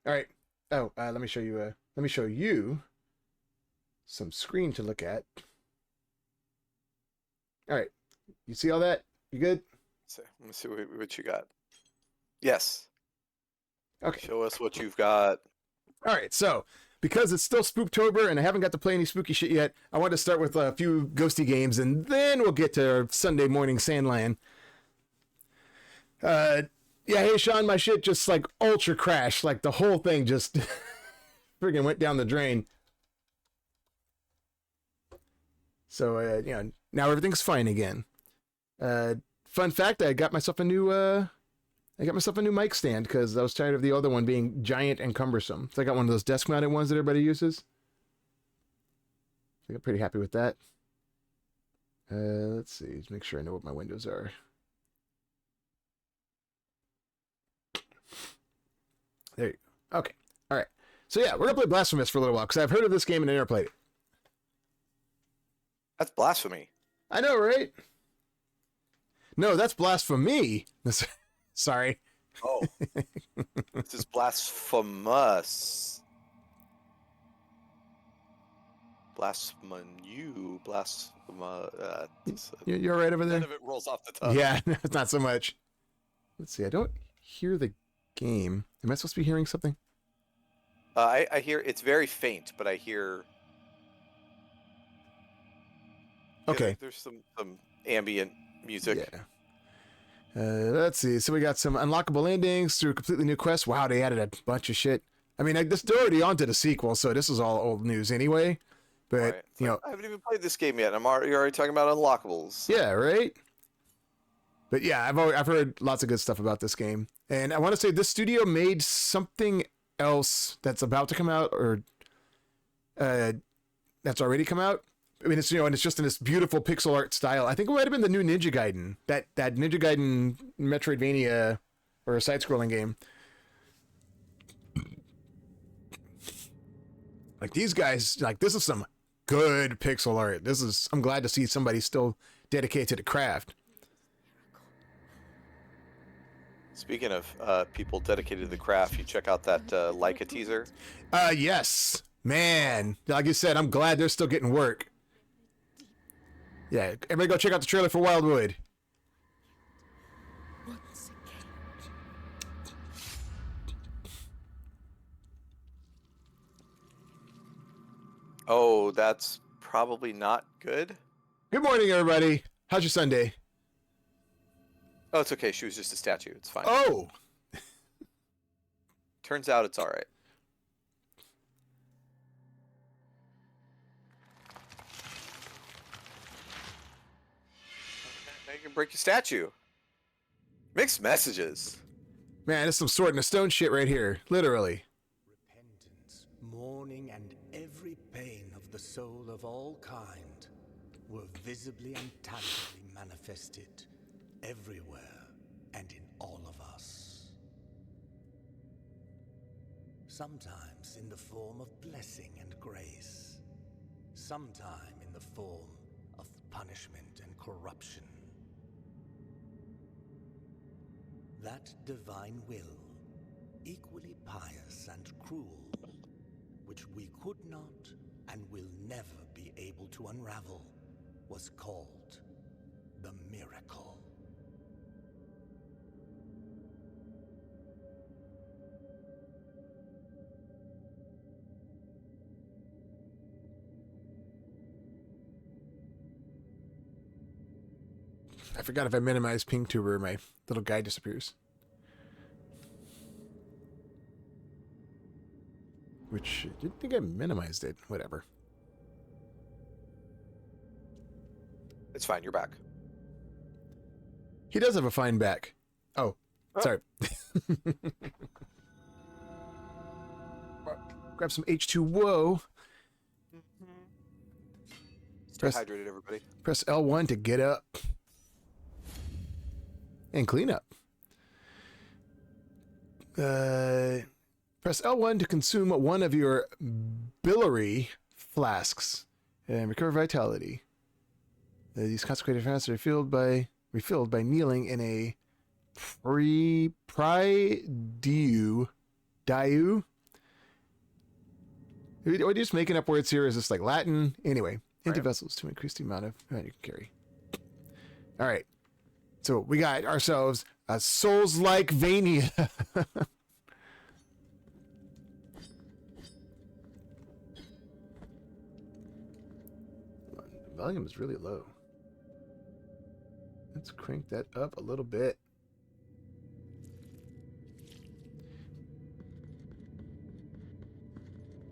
All right. Oh, let me show you. Let me show you some screen to look at. All right. You see all that? You good? So, let me see what you got. Yes. Okay. Show us what you've got. All right. So, because it's still Spooktober and I haven't got to play any spooky shit yet, I want to start with a few ghosty games and then we'll get to Sunday morning Sandland. Uh, yeah. Hey, Sean, my shit just like ultra crashed. Like the whole thing just friggin' went down the drain. So, now everything's fine again. Uh, Fun fact: I got myself a new mic stand because I was tired of the other one being giant and cumbersome. So I got one of those desk-mounted ones that everybody uses. I got pretty happy with that. Let's see. Just make sure I know what my windows are. There you go. Okay. All right. So yeah, we're gonna play Blasphemous for a little while because I've heard of this game and I never played it. That's blasphemy. I know, right? No, that's blasphemy. Sorry. Oh, this is blasphemous. Blasphema. You're right over there. None of it rolls off the tongue. Yeah, not so much. Let's see. I don't hear the game. Am I supposed to be hearing something? I hear it's very faint, but I hear. Okay. There's some ambient music. Yeah. Let's see. So we got some unlockable endings through completely new quests. Wow, they added a bunch of shit. I mean, they're already onto the sequel, so this is all old news anyway. But Right. I haven't even played this game yet. You're already talking about unlockables. yeah, right. But yeah, I've heard lots of good stuff about this game, and I want to say this studio made something else that's about to come out, or that's already come out. I mean, it's and it's just in this beautiful pixel art style. I think it might have been the new Ninja Gaiden, that Ninja Gaiden Metroidvania or a side-scrolling game. Like these guys, like this is some good pixel art. I'm glad to see somebody still dedicated to the craft. Speaking of people dedicated to the craft, you check out that Leica teaser. Yes, man. Like you said, I'm glad they're still getting work. Yeah, everybody go check out the trailer for Wildwood. Oh, that's probably not good. Good morning, everybody. How's your Sunday? Oh, it's okay. She was just a statue. It's fine. Oh, Turns out it's all right. Now you can break your statue. Mixed messages. man, this is some Sword in the Stone shit right here. Literally. Repentance, mourning, and every pain of the soul of all kind were visibly and tangibly manifested everywhere and in all of us. Sometimes in the form of blessing and grace, sometime in the form of punishment and corruption. That divine will, equally pious and cruel, which we could not and will never be able to unravel, was called the miracle. I forgot if I minimize PingTuber, my little guy disappears. Which I didn't think I minimized it. Whatever. It's fine. You're back. He does have a fine back. Oh, sorry. Grab some H2O. Stay hydrated, everybody. Press L1 to get up. And clean up. Press L1 to consume one of your biliary flasks and recover vitality. These consecrated flasks are refilled by kneeling in a diu Are you just making up words here? Is this like Latin? Anyway, into Right. vessels to increase the amount of you can carry. All right. So we got ourselves a Souls-like Vania. The volume is really low. Let's crank that up a little bit.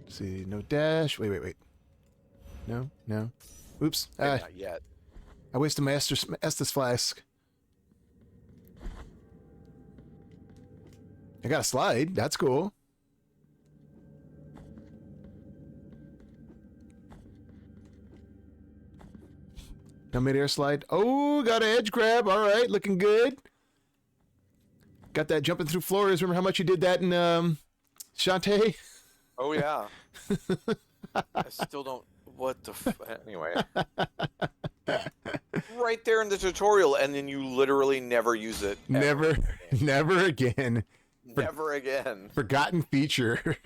See, no dash. Wait. No. Oops. Not yet. I wasted my Estus flask. I got a slide. That's cool. No mid-air slide. Oh, got an edge grab. All right, looking good. Got that jumping through floors. Remember how much you did that in Shantae? Oh yeah. I still don't. What the? Anyway. Right there in the tutorial, and then you literally never use it. Never again. Never again. Forgotten feature.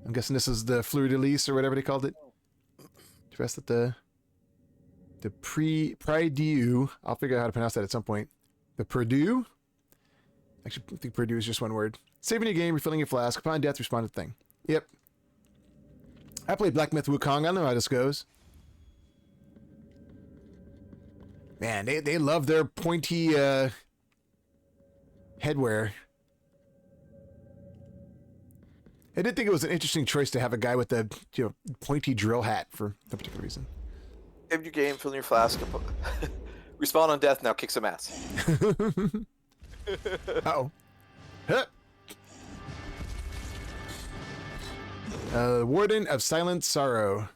I'm guessing this is the fleur de lis or whatever they called it. Dressed at the Prie-Dieu. I'll figure out how to pronounce that at some point. The Purdue? Actually, I think Purdue is just one word. Saving your game, refilling your flask. Upon death, respond to the thing. Yep. I played Black Myth Wukong. I know how this goes. Man, they love their pointy headwear. I did think it was an interesting choice to have a guy with a pointy drill hat for no particular reason. Saved your game, filling your flask. Respawn on death. Now kick some ass. Uh-oh. Huh. Warden of Silent Sorrow.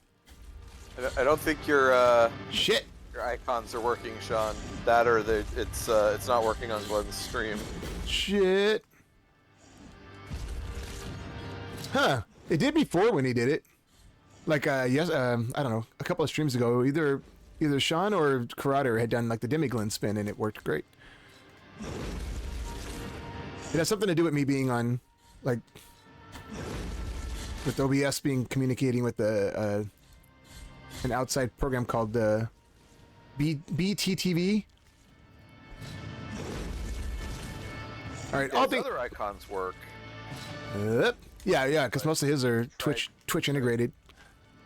I don't think your Shit. your icons are working, Sean. That or it's not working on Glenn's stream. Shit. Huh. It did before when he did it. Like, yes, I don't know, a couple of streams ago, either Sean or Karate had done like the Demiglen spin and it worked great. It has something to do with me being on, like, with OBS communicating with an outside program called the BTTV. All right, His other icons work. Yeah, because most of his are Twitch integrated.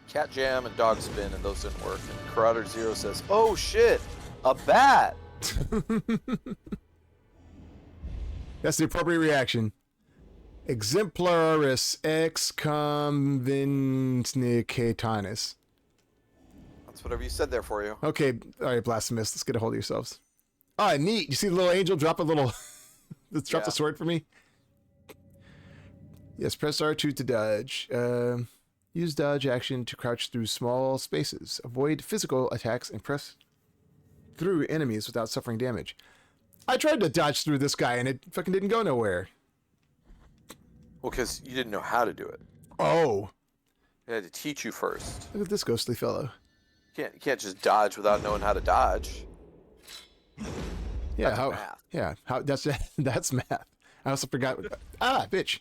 Cat Jam and Dog Spin, and those didn't work. And Karate Zero says, "Oh shit, a bat!" That's the appropriate reaction. Exemplaris excommunicatanis. That's whatever you said there for you. Okay, all right, Blasphemous. Let's get a hold of yourselves. Ah, neat. You see the little angel drop a little... Let's drop the sword for me. Yes, press R2 to dodge. Use dodge action to crouch through small spaces. Avoid physical attacks and press through enemies without suffering damage. I tried to dodge through this guy and it fucking didn't go nowhere. Well, because you didn't know how to do it. Oh. I had to teach you first. Look at this ghostly fellow. You can't just dodge without knowing how to dodge. Yeah, That's how? math. Yeah, how? That's math. I also forgot. Bitch.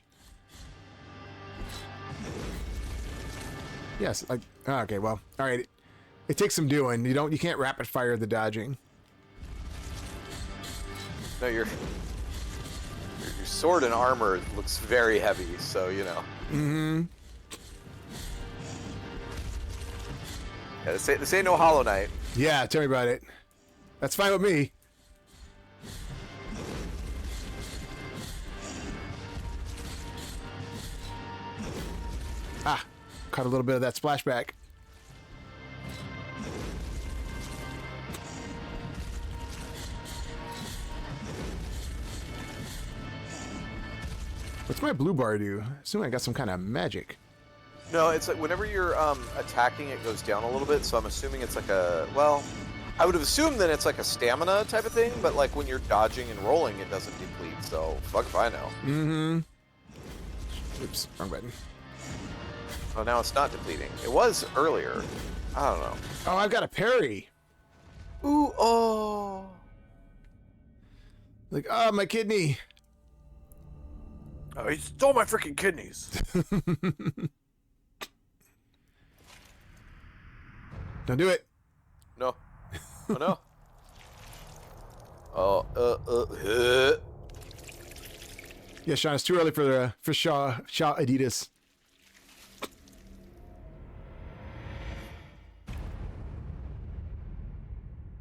Yes. Like. Okay. Well. All right. It takes some doing. You can't rapid fire the dodging. No, your sword and armor looks very heavy, so you know. Mm-hmm. Yeah, this ain't no Hollow Knight. Yeah. Tell me about it. That's fine with me. Ah, caught a little bit of that splashback. What's my blue bar do? Assume I got some kind of magic. No, it's like whenever you're attacking, it goes down a little bit. So I'm assuming it's like a I would have assumed that it's like a stamina type of thing, but like when you're dodging and rolling, it doesn't deplete. So fuck if I know. Mm-hmm. Oops, wrong button. Oh, now it's not depleting. It was earlier. I don't know. Oh, I've got a parry. Ooh, oh. Like, oh, my kidney. Oh, he stole my freaking kidneys. Don't do it. No. Oh, no. Oh, Yeah, Sean, it's too early for Shaw Adidas.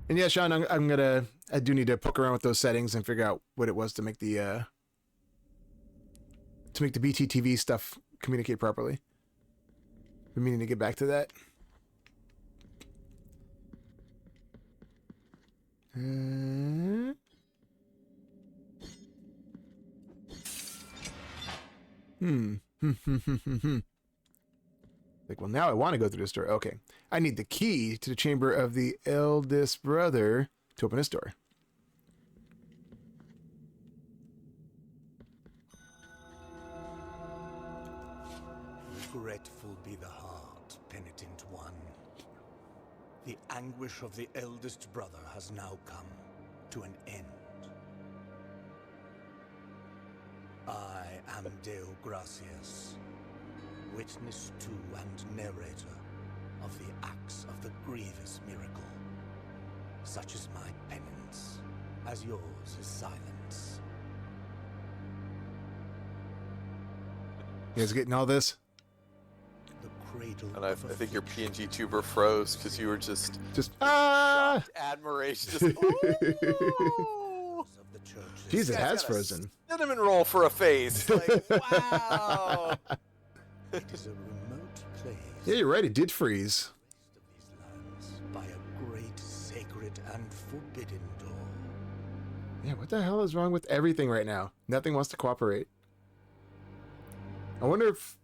And yeah, Sean, I do need to poke around with those settings and figure out what it was to make the BTTV stuff communicate properly. We're meaning to get back to that. Like, well, now I want to go through this door. Okay. I need the key to the chamber of the eldest brother to open this door. Regretful be the heart, penitent one. The anguish of the eldest brother has now come to an end. I am Deo Gracias, witness to and narrator of the acts of the grievous miracle. Such is my penance, as yours is silence. You guys getting all this? The cradle and I of think your affliction. PNG tuber froze because you were just Just admiration. Just, "Ooh." Of the church's Jesus, it Guy's has got a frozen. cinnamon roll for a face. Like, wow. It is a remote place. Yeah, you're right. It did freeze. Of these lands by a great sacred and forbidden door. Yeah, what the hell is wrong with everything right now? Nothing wants to cooperate. I wonder if...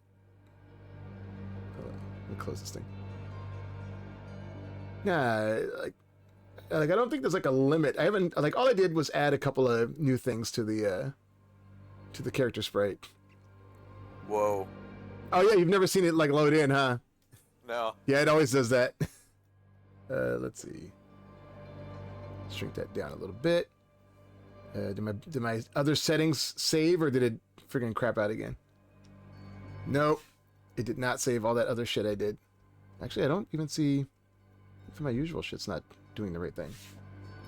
Hold on, let me close this thing. Nah, like I don't think there's like a limit. I haven't, like, all I did was add a couple of new things to the character sprite. Whoa. Oh yeah, you've never seen it like load in, huh? No. Yeah, it always does that. Let's see. Shrink that down a little bit. Did my other settings save, or did it friggin' crap out again? Nope. It did not save all that other shit I did. Actually, I don't even see if my usual shit's not doing the right thing.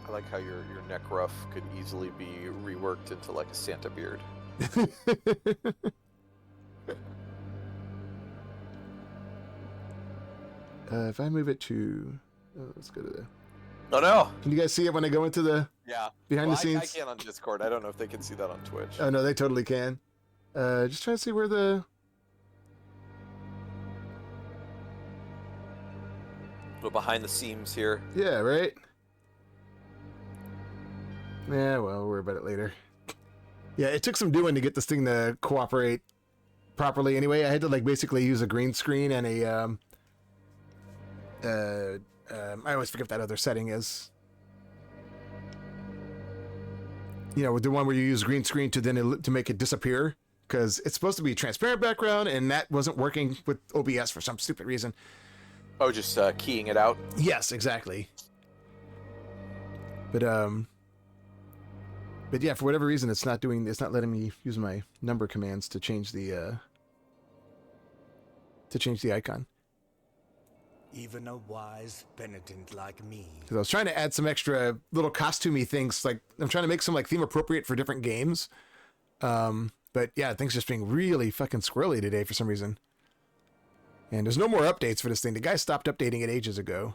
I like how your neck ruff could easily be reworked into like a Santa beard. If I move it to... let's go to the... Oh no! Can you guys see it when I go into the Yeah. behind Well, the scenes? I can't on Discord. I don't know if they can see that on Twitch. Oh no, they totally can. Just trying to see where the... A little behind the seams here. Yeah, right? Yeah, well, we'll worry about it later. Yeah, it took some doing to get this thing to cooperate properly anyway. I had to, like, basically use a green screen and a, I always forget what that other setting is. You know, the one where you use green screen to then to make it disappear, because it's supposed to be a transparent background, and that wasn't working with OBS for some stupid reason. Oh, just keying it out. Yes, exactly. But yeah, for whatever reason, it's not letting me use my number commands to change the icon. Even a wise penitent like me. Because I was trying to add some extra little costumey things, like I'm trying to make some like theme appropriate for different games. But yeah, things just being really fucking squirrely today for some reason. And there's no more updates for this thing. The guy stopped updating it ages ago.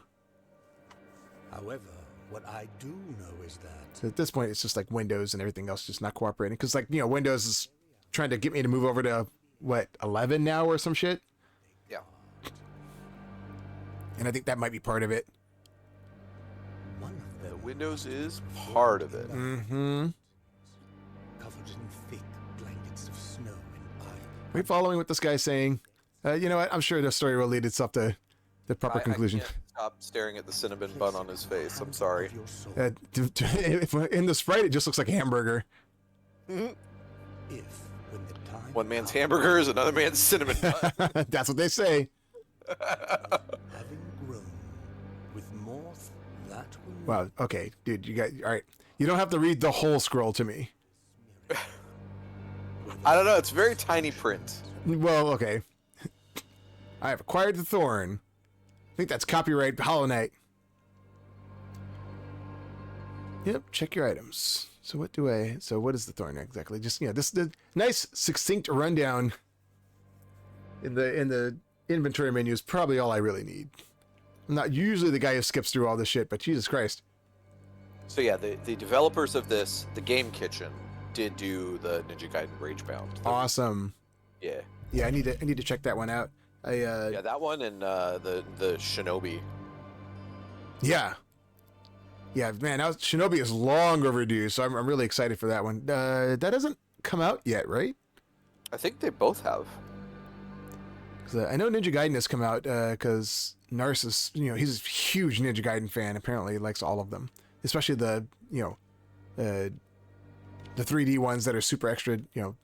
However, what I do know is that So at this point, it's just like Windows and everything else just not cooperating. Because, like, you know, Windows is trying to get me to move over to, what, 11 now or some shit? Yeah. And I think that might be part of it. one of them Windows is part of it. Mm-hmm. covered in thick blankets of snow and ice. Are we following what this guy's saying? You know what? I'm sure the story will lead itself to the proper conclusion. I can't stop staring at the cinnamon bun on his face. I'm sorry. In the sprite, it just looks like a hamburger. If, when the time One man's hamburger is another man's cinnamon bun. That's what they say. having grown with more that will Wow. Okay, dude, you got all right. You don't have to read the whole scroll to me. where I don't know. It's very tiny print. Well, okay. I have acquired the thorn. I think that's copyright Hollow Knight. Yep, check your items. So what is the thorn exactly? Just, this the nice succinct rundown in the inventory menu is probably all I really need. I'm not usually the guy who skips through all this shit, but Jesus Christ. So yeah, the developers of this, the Game Kitchen, did do the Ninja Gaiden Ragebound. Awesome. Yeah. Yeah, I need to check that one out. Yeah, that one and the Shinobi. Yeah. Yeah, man, Shinobi is long overdue, so I'm really excited for that one. That hasn't come out yet, right? I think they both have. 'Cause, I know Ninja Gaiden has come out because Narcissus, he's a huge Ninja Gaiden fan. Apparently, he likes all of them, especially the 3D ones that are super extra. It's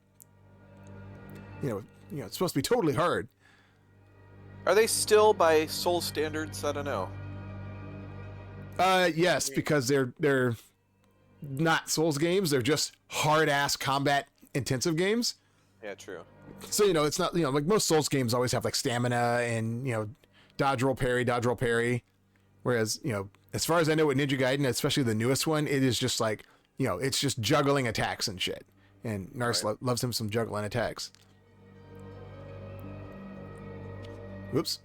supposed to be totally hard. Are they still by Soul standards? I don't know. Yes, because they're not Souls games. They're just hard ass combat intensive games. Yeah, true. So, it's not, like most Souls games always have like stamina and, dodge, roll, parry. Whereas, as far as I know with Ninja Gaiden, especially the newest one, it is just like, it's just juggling attacks and shit. And Nars loves him some juggling attacks. Whoops.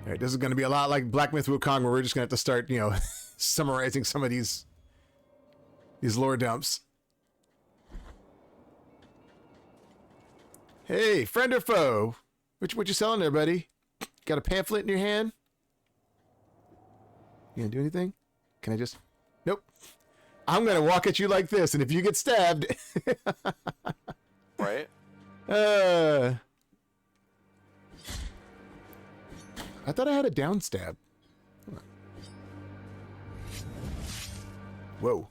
All right, this is going to be a lot like Black Myth Wukong, where we're just going to have to start, summarizing some of these lore dumps. Hey, friend or foe? What you selling there, buddy? Got a pamphlet in your hand? You gonna do anything? Can I just... Nope. I'm gonna walk at you like this, and if you get stabbed... Right? I thought I had a down stab. Whoa.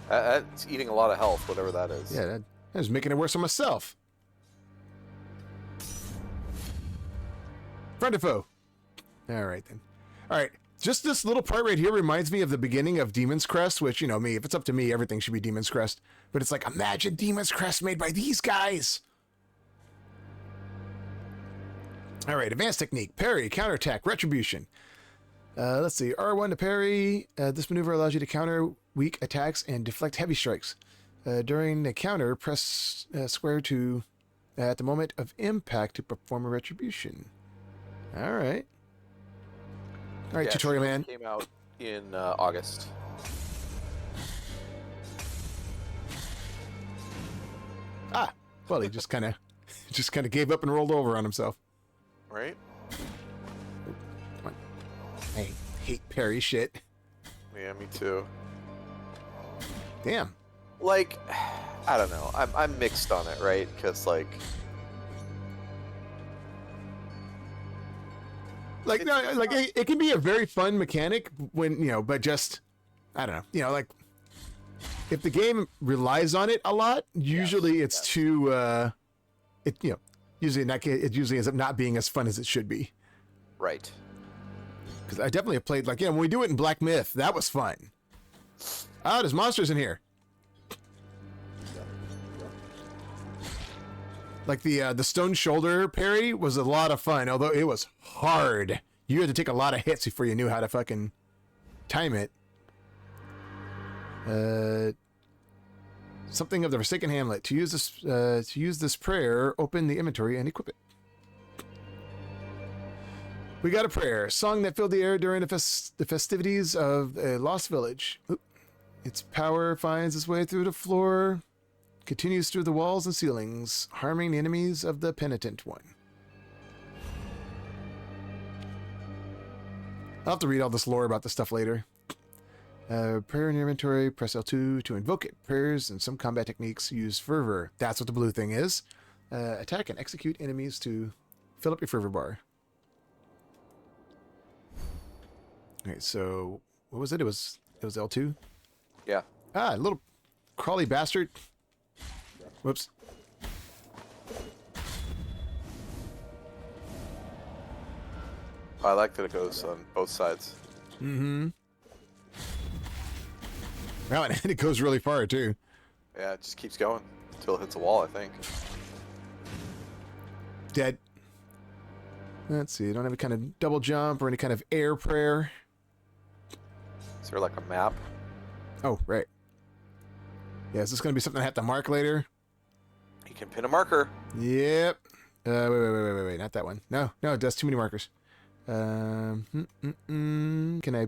That's eating a lot of health, whatever that is. Yeah, that was making it worse on myself. Friend or foe? All right, then. All right. Just this little part right here reminds me of the beginning of Demon's Crest, which, me, if it's up to me, everything should be Demon's Crest. But it's like, imagine Demon's Crest made by these guys. All right, advanced technique, parry, counterattack, retribution. Let's see, R1 to parry. This maneuver allows you to counter weak attacks and deflect heavy strikes. During the counter, press square to at the moment of impact to perform a retribution. All right. All right, Yeah, tutorial man. Came out in August. Ah, well, he just kind of gave up and rolled over on himself. Right? Come on. I hate parry shit. Yeah, me too. Damn. Like, I don't know. I'm mixed on it, right? Because Like no, like it can be a very fun mechanic when but just I don't know, like if the game relies on it a lot, usually it's too usually in that case it usually ends up not being as fun as it should be. Right. Because I definitely have played when we do it in Black Myth, that was fun. Oh, there's monsters in here. Like the stone shoulder parry was a lot of fun, although it was hard. You had to take a lot of hits before you knew how to fucking time it. Something of the Forsaken Hamlet. To use this prayer, open the inventory and equip it. We got a prayer, a song that filled the air during the festivities of a lost village. Oop. Its power finds its way through the floor, continues through the walls and ceilings, harming the enemies of the penitent one. I'll have to read all this lore about this stuff later. Prayer in your inventory, press L2 to invoke it. Prayers and some combat techniques use fervor. That's what the blue thing is. Attack and execute enemies to fill up your fervor bar. Okay, so what was it? It was L2? Yeah. Ah, little crawly bastard. Whoops. I like that it goes on both sides. Mm-hmm. Well, and it goes really far, too. Yeah, it just keeps going until it hits a wall, I think. Dead. Let's see. I don't have any kind of double jump or any kind of air prayer. Is there like a map? Oh, right. Yeah, is this going to be something I have to mark later? You can pin a marker. Yep. Wait. Not that one. No, that's too many markers. Can I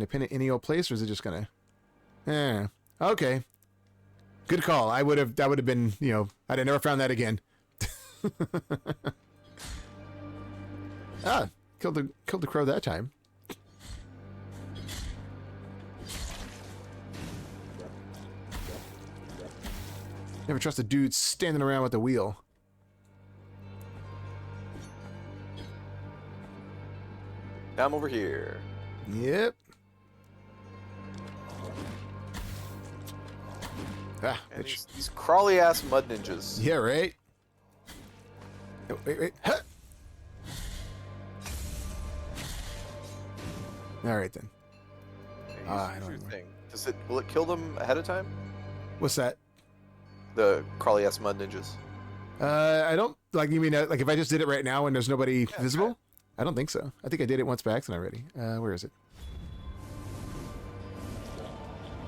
pin it any old place, or is it just gonna? Okay. Good call. That would have been, I'd have never found that again. Killed the crow that time. Never trust a dude standing around with a wheel. Now I'm over here. Yep. And these crawly ass mud ninjas. Yeah, right? Oh, wait. Huh. All right, then. I don't know. Thing. Will it kill them ahead of time? What's that? The crawly ass mud ninjas. I don't, you mean, if I just did it right now and there's nobody visible? Okay. I don't think so. I think I did it once by accident already. Where is it?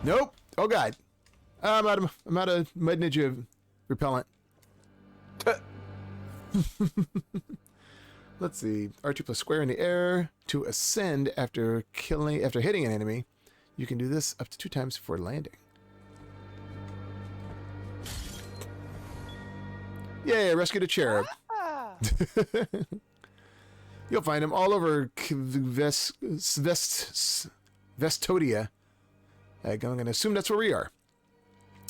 Nope. Oh, God. I'm out of mud ninja repellent. Let's see. R2 plus square in the air to ascend after hitting an enemy. You can do this up to 2 times before landing. Yay, rescued a cherub. You'll find them all over Vestodia. I'm going to assume that's where we are.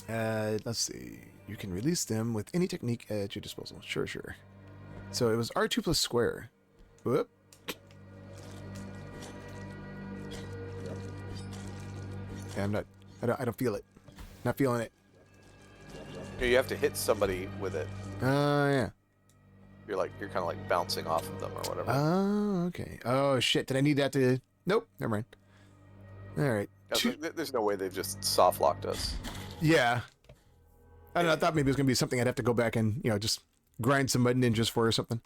Let's see. You can release them with any technique at your disposal. Sure. So it was R2 plus square. Whoop. Yeah, I don't feel it. Not feeling it. You have to hit somebody with it. Yeah. You're kind of like bouncing off of them or whatever. Oh, okay. Oh, shit. Did I need that to... Nope. Never mind. All right. There's no way they've just soft locked us. Yeah. I don't know. I thought maybe it was going to be something I'd have to go back and, just grind some mud ninjas for or something.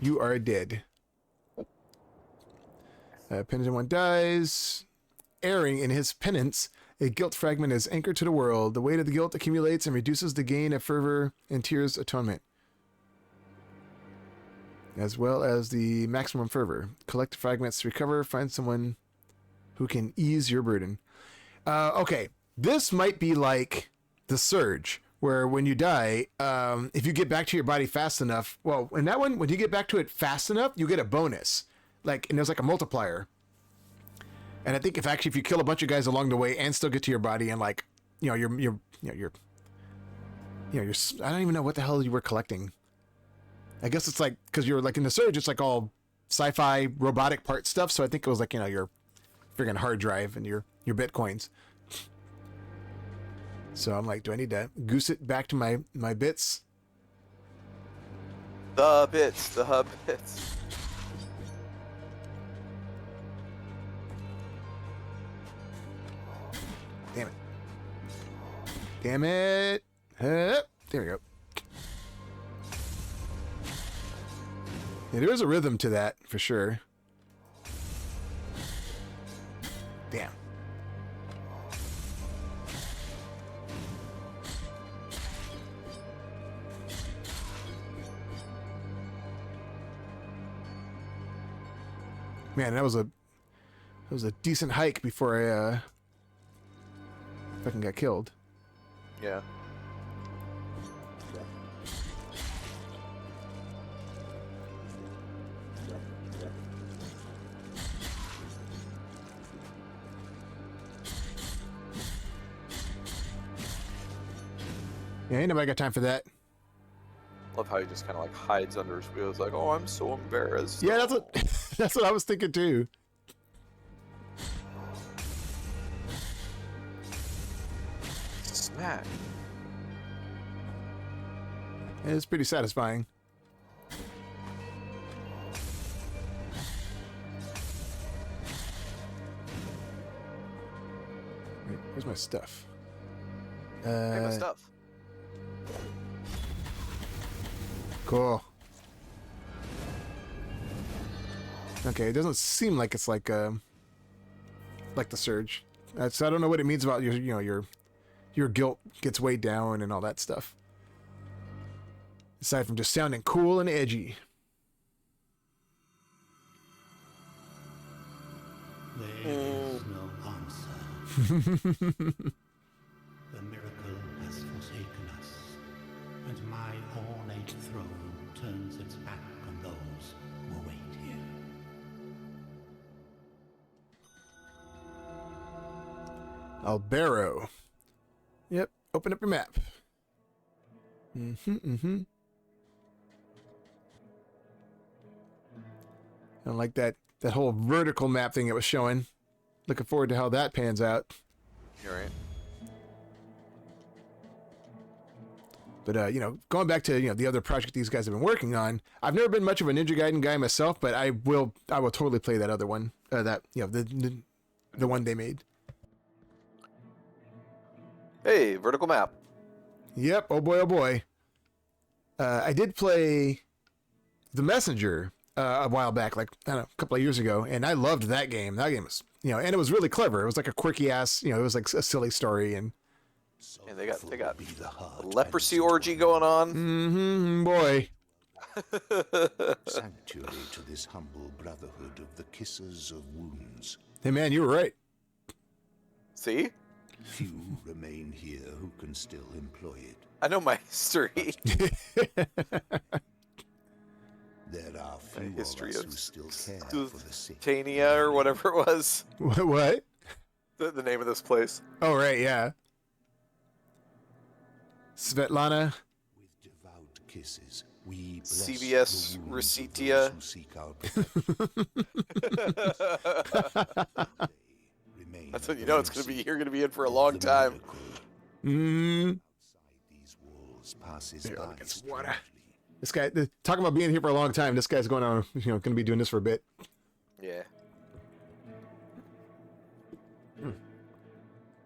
You are dead. Penitent one dies. Erring in his penance, a guilt fragment is anchored to the world. The weight of the guilt accumulates and reduces the gain of fervor and tears atonement, as well as the maximum fervor. Collect the fragments to recover. Find someone who can ease your burden. Okay, this might be like the Surge, where when you die, if you get back to your body fast enough, well, in that one, when you get back to it fast enough, you get a bonus. And there's like a multiplier. And I think if you kill a bunch of guys along the way and still get to your body and I don't even know what the hell you were collecting. I guess it's because you're in the Surge, it's all sci-fi robotic part stuff. So I think it was your friggin' hard drive and your bitcoins. So I'm do I need to goose it back to my bits? The bits. Damn it. There we go. Yeah, there is a rhythm to that, for sure. Damn. Man, that was a decent hike before I fucking got killed. Yeah. Yeah, ain't nobody got time for that. Love how he just kind of hides under his wheels, oh, I'm so embarrassed. Yeah, that's what I was thinking too. Smack. It's pretty satisfying. Right, where's my stuff? Hey, my stuff. Cool. Okay, it doesn't seem like it's like the surge. So I don't know what it means about your guilt gets weighed down and all that stuff. Aside from just sounding cool and edgy. There is no answer. The miracle has forsaken us, and my ornate throne turns its back on those who await here. Albero. Yep, open up your map. I don't like that whole vertical map thing it was showing. Looking forward to how that pans out. You're right. But going back to the other project these guys have been working on, I've never been much of a Ninja Gaiden guy myself, but I will totally play that other one. The one they made. Hey, vertical map. Yep. Oh boy. Oh boy. I did play The Messenger a while back, like I don't know, a couple of years ago, and I loved that game. That game was, and it was really clever. It was like a quirky ass, it was like a silly story, and they got a leprosy orgy going on. Boy. Sanctuary to this humble brotherhood of the kissers of wounds. Hey man, you were right. See? Few remain here who can still employ it. I know my history. There are few history of us of who still care for the sick. Tania or whatever it was. What? The name of this place. Oh right, yeah. Svetlana. With devout kisses, we bless CVS the wounds of Recetia. those who seek our protection. That's when you know it's gonna be. You're gonna be in for a long time. Outside these walls passes Here, by let me get some water. strangely. This guy, talking about being here for a long time. This guy's going on, going to be doing this for a bit. Yeah.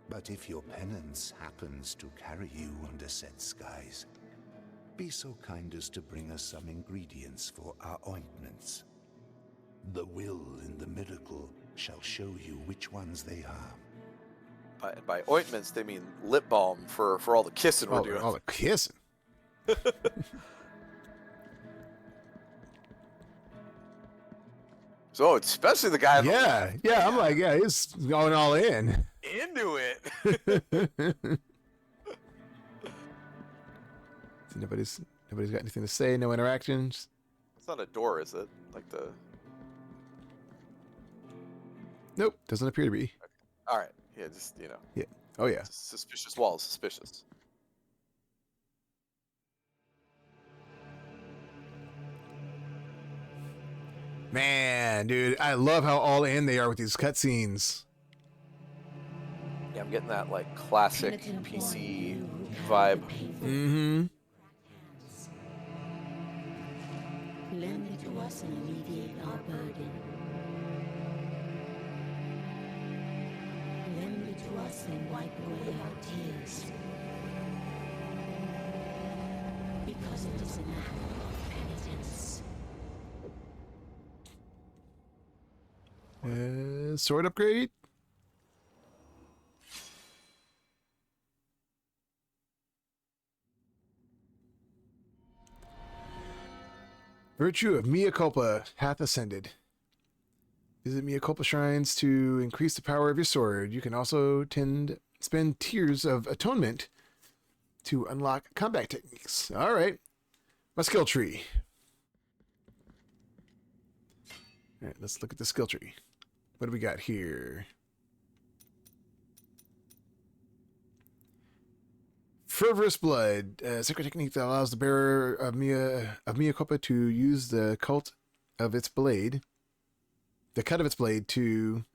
But if your penance happens to carry you under said skies, be so kind as to bring us some ingredients for our ointments. The will in the miracle shall show you which ones they are. By ointments, they mean lip balm for all the kissing we're doing. All the kissing. So especially the guy. Yeah. I'm like, he's going all in. Into it. See, nobody's got anything to say. No interactions. It's not a door, is it? Like the. Nope, doesn't appear to be. All right. Yeah, just Yeah. Oh yeah. Suspicious walls. Suspicious. Man, dude, I love how all in they are with these cutscenes. Yeah, I'm getting that like classic PC vibe. Mm-hmm. Lend it to us and alleviate our burden. Lend it to us and wipe away our tears. Because it is an act of penitence. Sword upgrade. Virtue of Mea Culpa hath ascended. Visit Mea Culpa shrines to increase the power of your sword. You can also spend Tears of Atonement to unlock combat techniques. All right. My skill tree. All right, let's look at the skill tree. What do we got here? Fervorous Blood, sacred technique that allows the bearer of Mea Culpa to use the cut of its blade to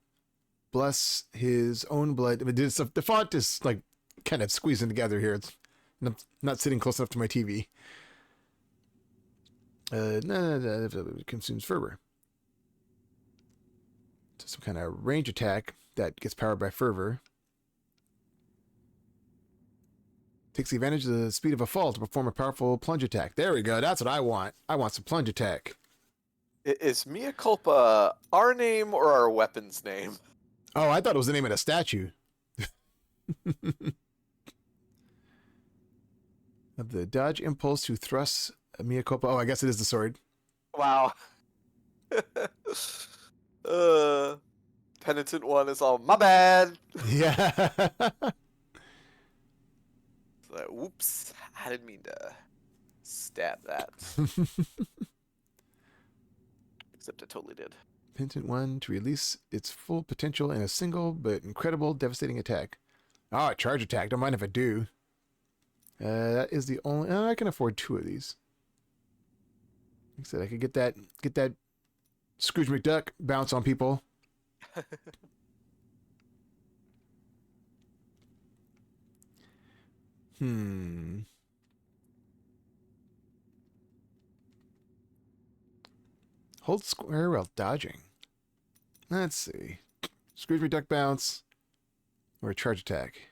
bless his own blood. I mean, the font is like kind of squeezing together here. It's not sitting close enough to my TV. Consumes fervor. So some kind of range attack that gets powered by fervor. Takes the advantage of the speed of a fall to perform a powerful plunge attack. There we go. That's what I want. I want some plunge attack. Is Mea Culpa our name or our weapon's name? Oh, I thought it was the name of the statue. Of the dodge impulse to thrust Mea Culpa. Oh, I guess it is the sword. Wow. Penitent one is all, my bad. Yeah. Whoops. I didn't mean to stab that. Except I totally did. Penitent one to release its full potential in a single but incredible devastating attack. Oh, a charge attack. Don't mind if I do. That is the only... Oh, I can afford 2 of these. Like I said, I could get that Scrooge McDuck bounce on people. Hold square while dodging. Let's see. Scrooge McDuck bounce or a charge attack.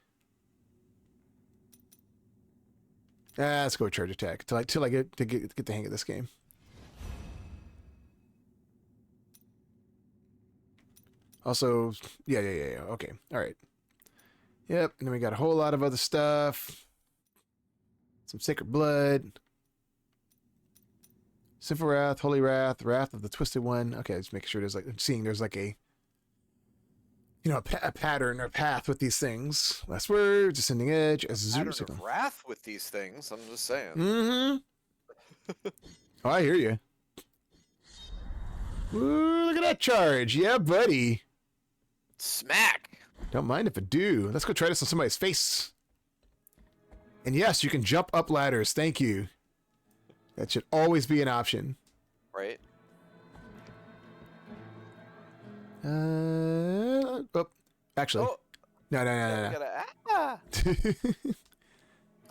Let's go charge attack till I get the hang of this game. Also, yeah. Okay, all right. Yep, and then we got a whole lot of other stuff. Some Sacred Blood. Sinful Wrath, Holy Wrath, Wrath of the Twisted One. Okay, just make sure there's like a a pattern or path with these things. Last word, Descending Edge, as Pattern of wrath with these things. I'm just saying. Mm-hmm. Oh, I hear you. Ooh, look at that charge. Yeah, buddy. Smack. Don't mind if I do. Let's go try this on somebody's face. And yes, you can jump up ladders. Thank you. That should always be an option. Right. Actually. Oh. No.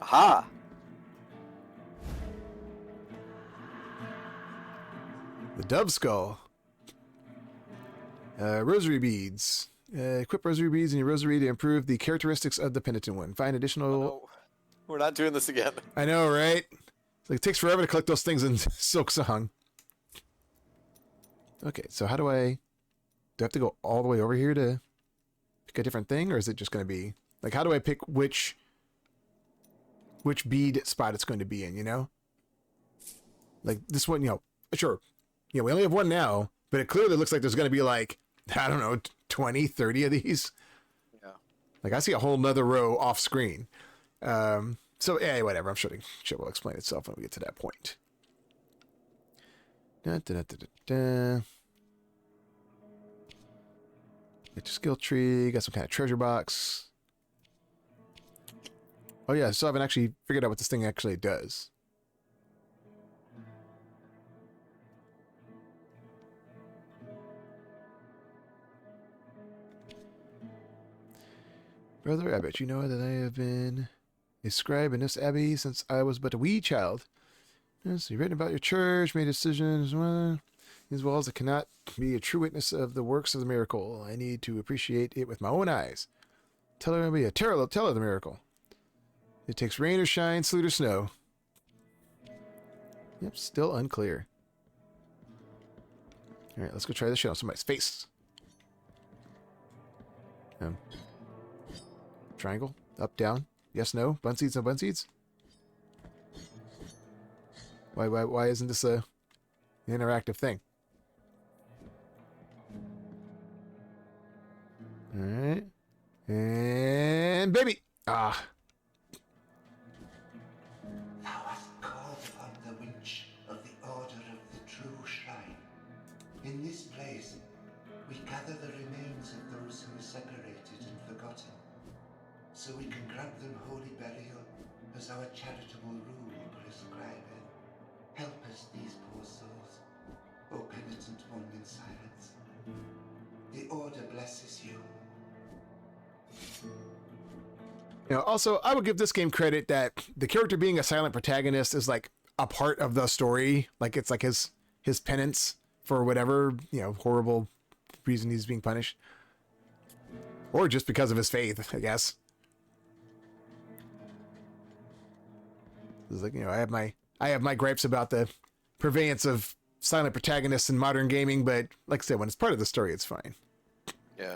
Aha. The Dove Skull. Rosary Beads. Equip Rosary Beads in your Rosary to improve the characteristics of the Penitent One. Find additional... Oh, no. We're not doing this again. I know, right? It's like, it takes forever to collect those things in Silk Song. Okay, so how do I have to go all the way over here to pick a different thing? Or is it just going to be... Like, how do I pick which bead spot it's going to be in, you know? Like, this one, sure. We only have one now, but it clearly looks like there's going to be, like, I don't know, 20, 30 of these. Yeah. Like, I see a whole nother row off screen. So, yeah, whatever. I'm sure the shit will explain itself when we get to that point. Get your skill tree. Got some kind of treasure box. Oh, yeah. So I haven't actually figured out what this thing actually does. Brother Abbot, you know that I have been a scribe in this abbey since I was but a wee child. Yes, you've written about your church, made decisions. As well as I cannot be a true witness of the works of the miracle. I need to appreciate it with my own eyes. Tell her to be a tell of the miracle. It takes rain or shine, sleet or snow. Yep, still unclear. Alright, let's go try this shit on somebody's face. Triangle? Up, down? Yes, no? Bun seeds, no bun seeds? Why isn't this an interactive thing? Alright. And baby! Ah. Thou hast called upon the winch of the Order of the True Shrine. In this place, we gather the remains of those who were separated and forgotten, so we can grant them holy burial as our charitable rule prescribeth. Help us, these poor souls, O penitent one in silence. The Order blesses you. Also, I would give this game credit that the character being a silent protagonist is like a part of the story. Like it's like his penance for whatever, horrible reason he's being punished. Or just because of his faith, I guess. It's like, I have my gripes about the purveyance of silent protagonists in modern gaming, but like I said, when it's part of the story, it's fine. Yeah.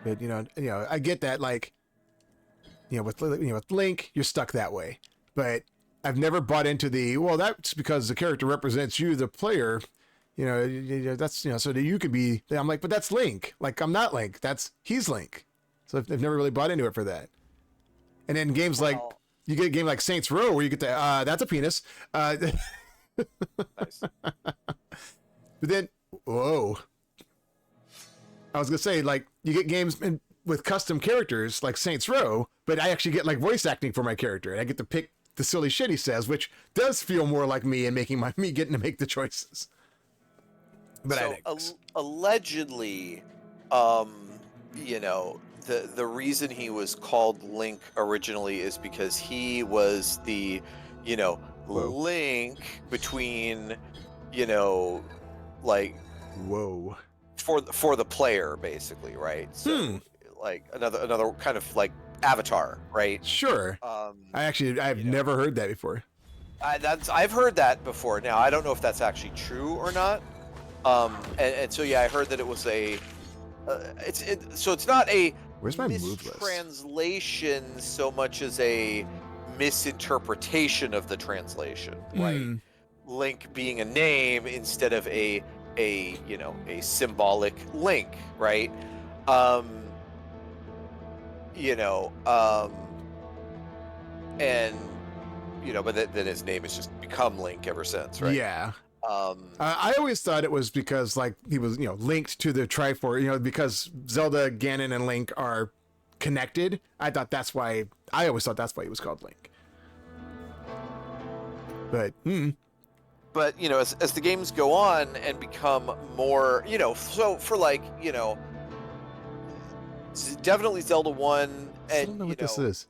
But I get that, like, with Link, you're stuck that way. But I've never bought into that's because the character represents you, the player. That's so that you could be. I'm like, but that's Link. Like, I'm not Link. He's Link. So I've never really bought into it for that. And then games like you get a game like Saints Row where you get that's a penis. Nice. But then, whoa. I was gonna say, like, you get games with custom characters like Saints Row, but I actually get like voice acting for my character, and I get to pick the silly shit he says, which does feel more like me and making me getting to make the choices. But so allegedly, the reason he was called Link originally is because he was the, link between, like, whoa. For the player, basically, right? So like another kind of like avatar, right? Sure. I've never heard that before. I've heard that before. Now I don't know if that's actually true or not. And so yeah, I heard that it was a. So it's not a. Where's my move list? Translation so much as a misinterpretation of the translation, right? Link being a name instead of a symbolic link, right? And but then his name has just become Link ever since, right? Yeah. I always thought it was because, like, he was linked to the Triforce, because Zelda, Ganon, and Link are connected. I always thought that's why he was called Link. But But as the games go on and become more, so for like, definitely Zelda 1 I and don't know what this is.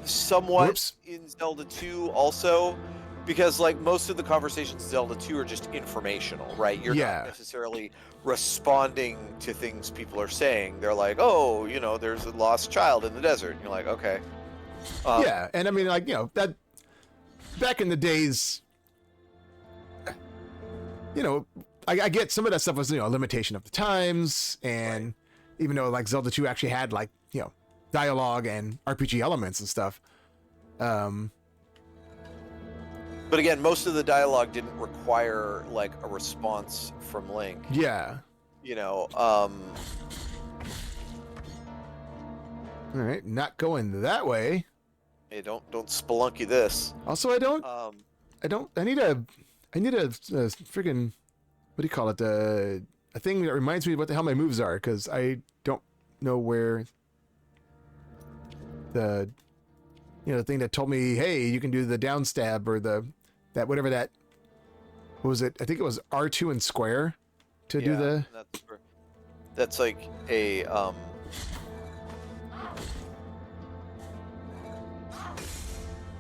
Somewhat Whoops. in Zelda 2 also, because like most of the conversations in Zelda 2 are just informational, right? You're not necessarily responding to things people are saying. They're like, oh, there's a lost child in the desert. And you're like, okay. Yeah, and I mean, like, that back in the days, I get some of that stuff was, a limitation of the times, and even though like Zelda 2 actually had like, dialogue and RPG elements and stuff. But again, most of the dialogue didn't require like a response from Link. Yeah. All right, not going that way. Hey, don't spelunky this. Also, I need a freaking, what do you call it? A thing that reminds me of what the hell my moves are, because I don't know where the thing that told me, hey, you can do the down stab or what was it? I think it was R2 and square to do the. That's like a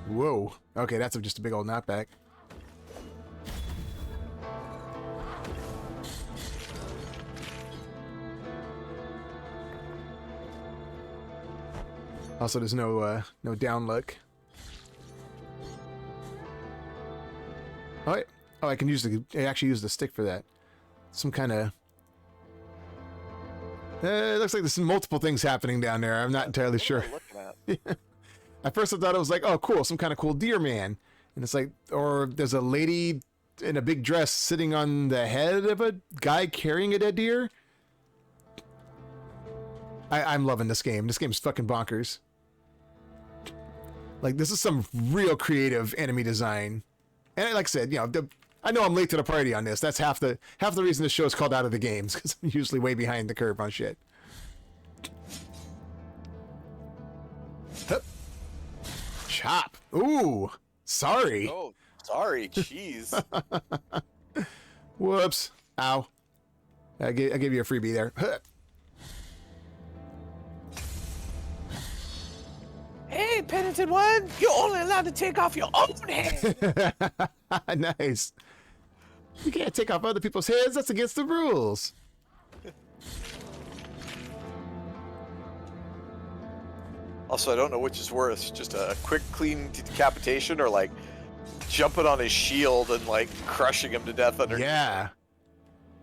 Whoa. Okay, that's just a big old knockback. Also, there's no down look. Oh, I can I actually use the stick for that. Some kind of. It looks like there's multiple things happening down there. I'm not entirely sure. At first I thought it was like, oh, cool, some kind of cool deer man. And it's like, or there's a lady in a big dress sitting on the head of a guy carrying a dead deer. I'm loving this game. This game's fucking bonkers. Like, this is some real creative enemy design. And like I said, I know I'm late to the party on this. That's half the reason this show is called Out of the Games, because I'm usually way behind the curve on shit. Hup. Chop. Ooh. Sorry. Oh, sorry. Jeez. Whoops. Ow. I gave you a freebie there. Hey, penitent one, you're only allowed to take off your own head. Nice. You can't take off other people's heads. That's against the rules. Also, I don't know which is worse, just a quick, clean decapitation or like jumping on his shield and like crushing him to death underneath. Yeah.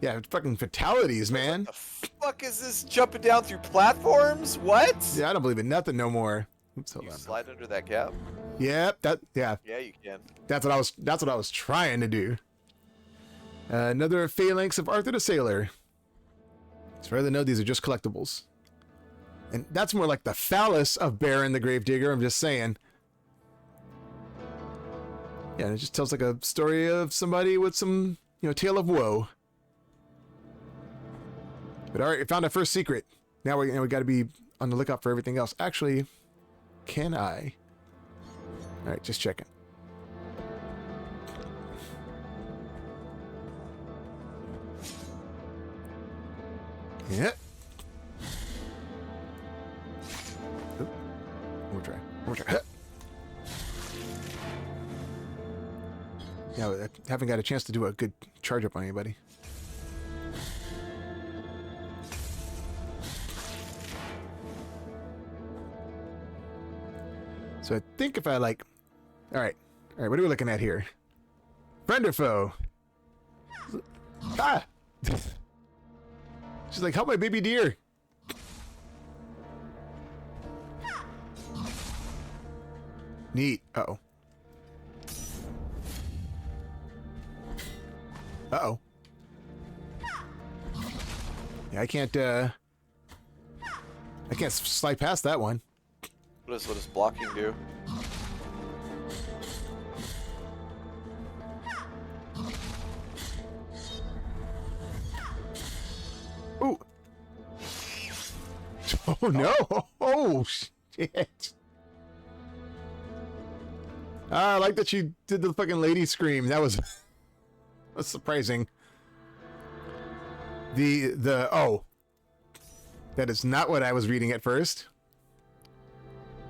Yeah, fucking fatalities, man. What the fuck is this jumping down through platforms? What? Yeah, I don't believe in nothing no more. Oops, hold You on. slide under that gap? Yep, yeah. Yeah, you can. That's what I was trying to do. Another phalanx of Arthur the Sailor. As far as I know, these are just collectibles. And that's more like the phallus of Baron the Gravedigger, I'm just saying. Yeah, and it just tells like a story of somebody with some, tale of woe. But alright, we found our first secret. Now we got to be on the lookout for everything else. Actually, can I? Alright, just checking. Yep. Oop. One more try. Yeah, I haven't got a chance to do a good charge up on anybody. So I think if I like... Alright, what are we looking at here? Friend or foe? Ah! She's like, help my baby deer! Neat. Uh-oh. Uh-oh. Yeah, I can't slide past that one. What does blocking do? Ooh. Oh no! Oh shit! I like that she did the fucking lady scream. That's surprising. Oh. That is not what I was reading at first.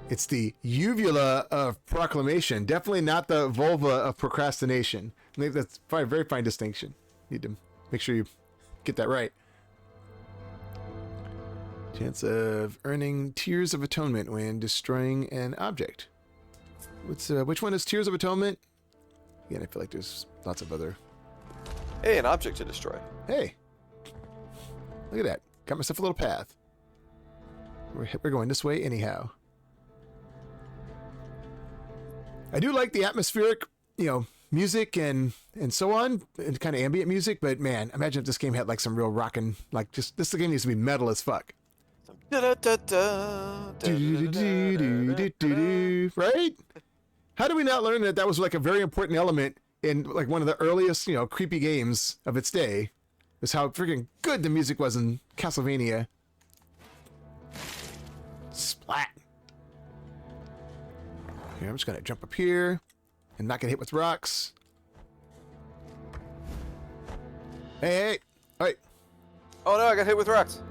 It's the uvula of proclamation. Definitely not the vulva of procrastination. I think that's probably a very fine distinction. Need to make sure you get that right. Chance of earning Tears of Atonement when destroying an object. Which one is Tears of Atonement? Again, I feel like there's lots of other... Hey, an object to destroy. Hey! Look at that. Got myself a little path. We're going this way anyhow. I do like the atmospheric, music and so on, and kind of ambient music, but man, imagine if this game had like some real rockin', like just, this game needs to be metal as fuck. Right? How do we not learn that was like a very important element in like one of the earliest, creepy games of its day? Is how freaking good the music was in Castlevania. Splat. Okay, I'm just gonna jump up here and not get hit with rocks. Hey! Wait. Oh no, I got hit with rocks.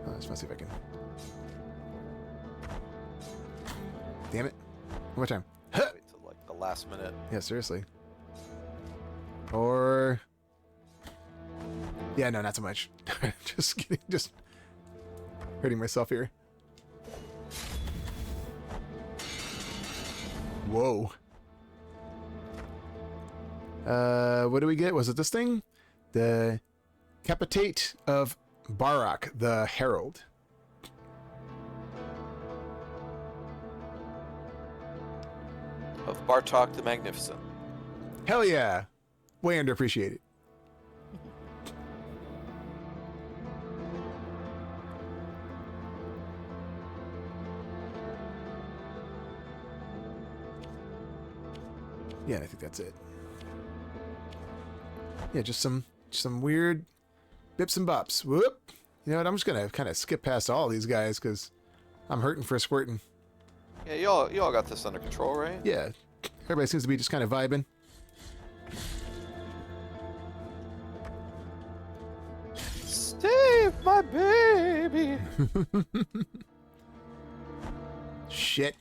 Let's see if I can. Damn it! One more time. Wait till like the last minute. Yeah, seriously. Or... Yeah, no, not so much. Just kidding. Just hurting myself here. Whoa. What do we get? Was it this thing? The Capitate of Barak, the Herald. Of Bartok the Magnificent. Hell yeah. Way underappreciated. Yeah, I think that's it. Yeah, just some weird bips and bops. Whoop. You know what? I'm just gonna kind of skip past all these guys because I'm hurting for squirting. Yeah, y'all got this under control, right? Yeah, everybody seems to be just kind of vibing. Save my baby. Shit.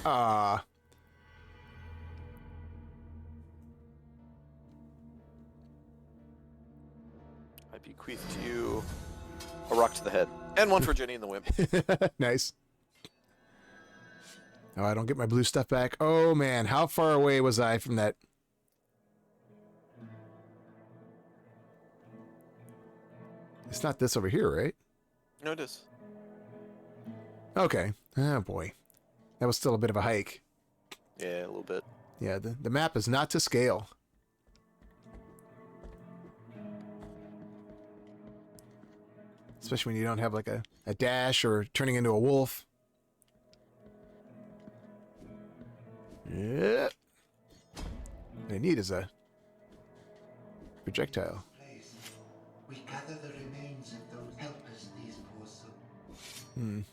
Ah. I bequeath to you a rock to the head. And one for Jenny and the Wimp. Nice. Oh, I don't get my blue stuff back. Oh, man. How far away was I from that? It's not this over here, right? No, it is. Okay. Oh, boy. That was still a bit of a hike. Yeah, a little bit. Yeah, the map is not to scale. Especially when you don't have like a dash or turning into a wolf. Yeah. What I need is a projectile. Place. We gather the remains of those. Help us, these poor souls.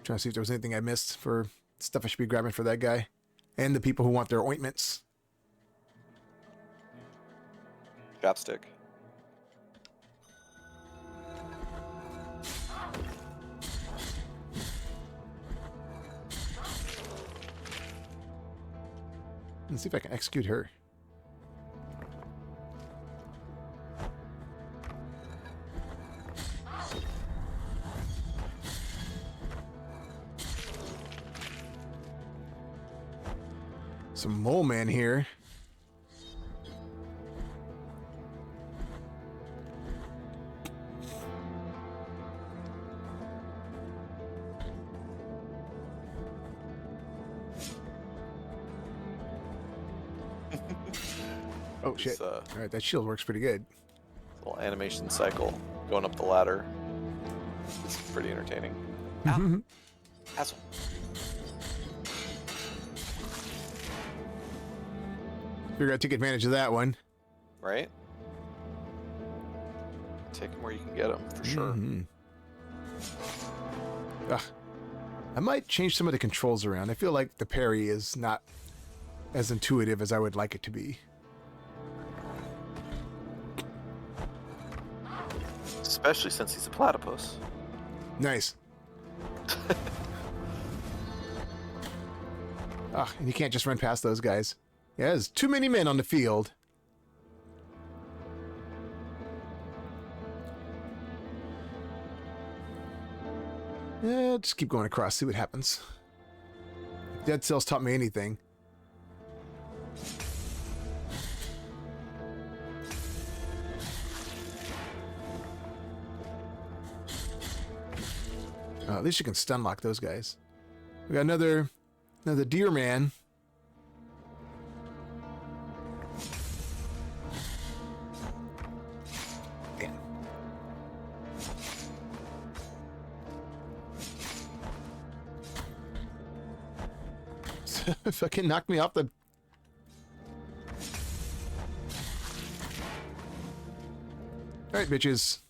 Trying to see if there was anything I missed for stuff I should be grabbing for that guy. And the people who want their ointments. Chopstick. Let's see if I can execute her. Some mole man here. Oh shit. All right, that shield works pretty good. Little animation cycle going up the ladder. It's pretty entertaining. Asshole. Figure I'd take advantage of that one. Right? Take them where you can get them, for sure. I might change some of the controls around. I feel like the parry is not as intuitive as I would like it to be. Especially since he's a platypus. Nice. And you can't just run past those guys. Yeah, there's too many men on the field. Yeah, just keep going across, see what happens. If Dead Cells taught me anything. At least you can stun lock those guys. We got another deer man. Damn. Fucking knocked me off the... Alright, bitches.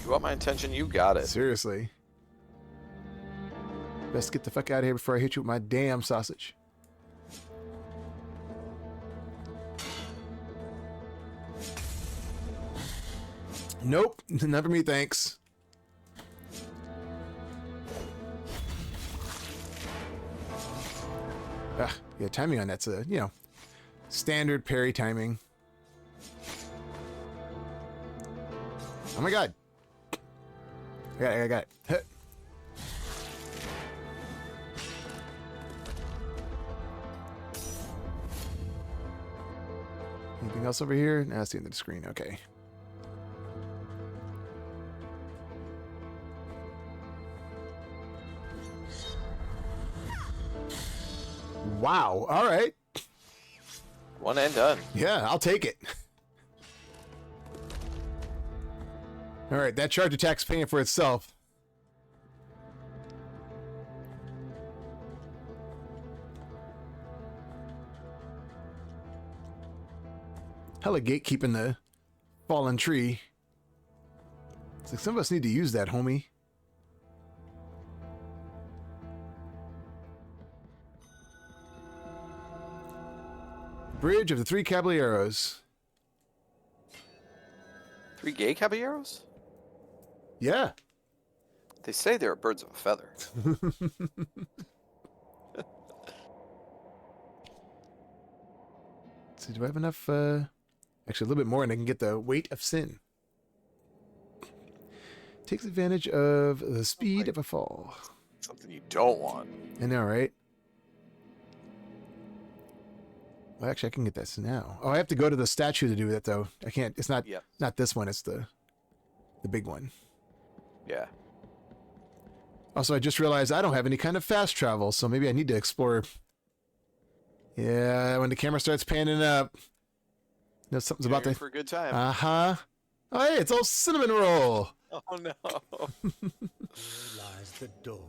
You want my attention? You got it. Seriously. Best get the fuck out of here before I hit you with my damn sausage. Nope. Not for me, thanks. Yeah, timing on that's a, standard parry timing. Oh my god. I got it. Anything else over here? No, that's the end of the screen. Okay. Wow. All right. One and done. Yeah, I'll take it. All right, that charge attack's paying for itself. Hella gatekeeping the fallen tree. It's like some of us need to use that, homie. Bridge of the Three Caballeros. 3 gay caballeros? Yeah. They say they're birds of a feather. So do I have enough? Actually, a little bit more, and I can get the weight of sin. takes advantage of the speed of a fall. Something you don't want. I know, right? Well, actually, I can get this now. Oh, I have to go to the statue to do that, though. I can't. It's not. Yeah. Not this one. It's the big one. Yeah. Also, I just realized I don't have any kind of fast travel, so maybe I need to explore. Yeah, when the camera starts panning up, you know something's about to. For a good time. Uh-huh. Oh, hey, it's old cinnamon roll. Oh no. Here lies the door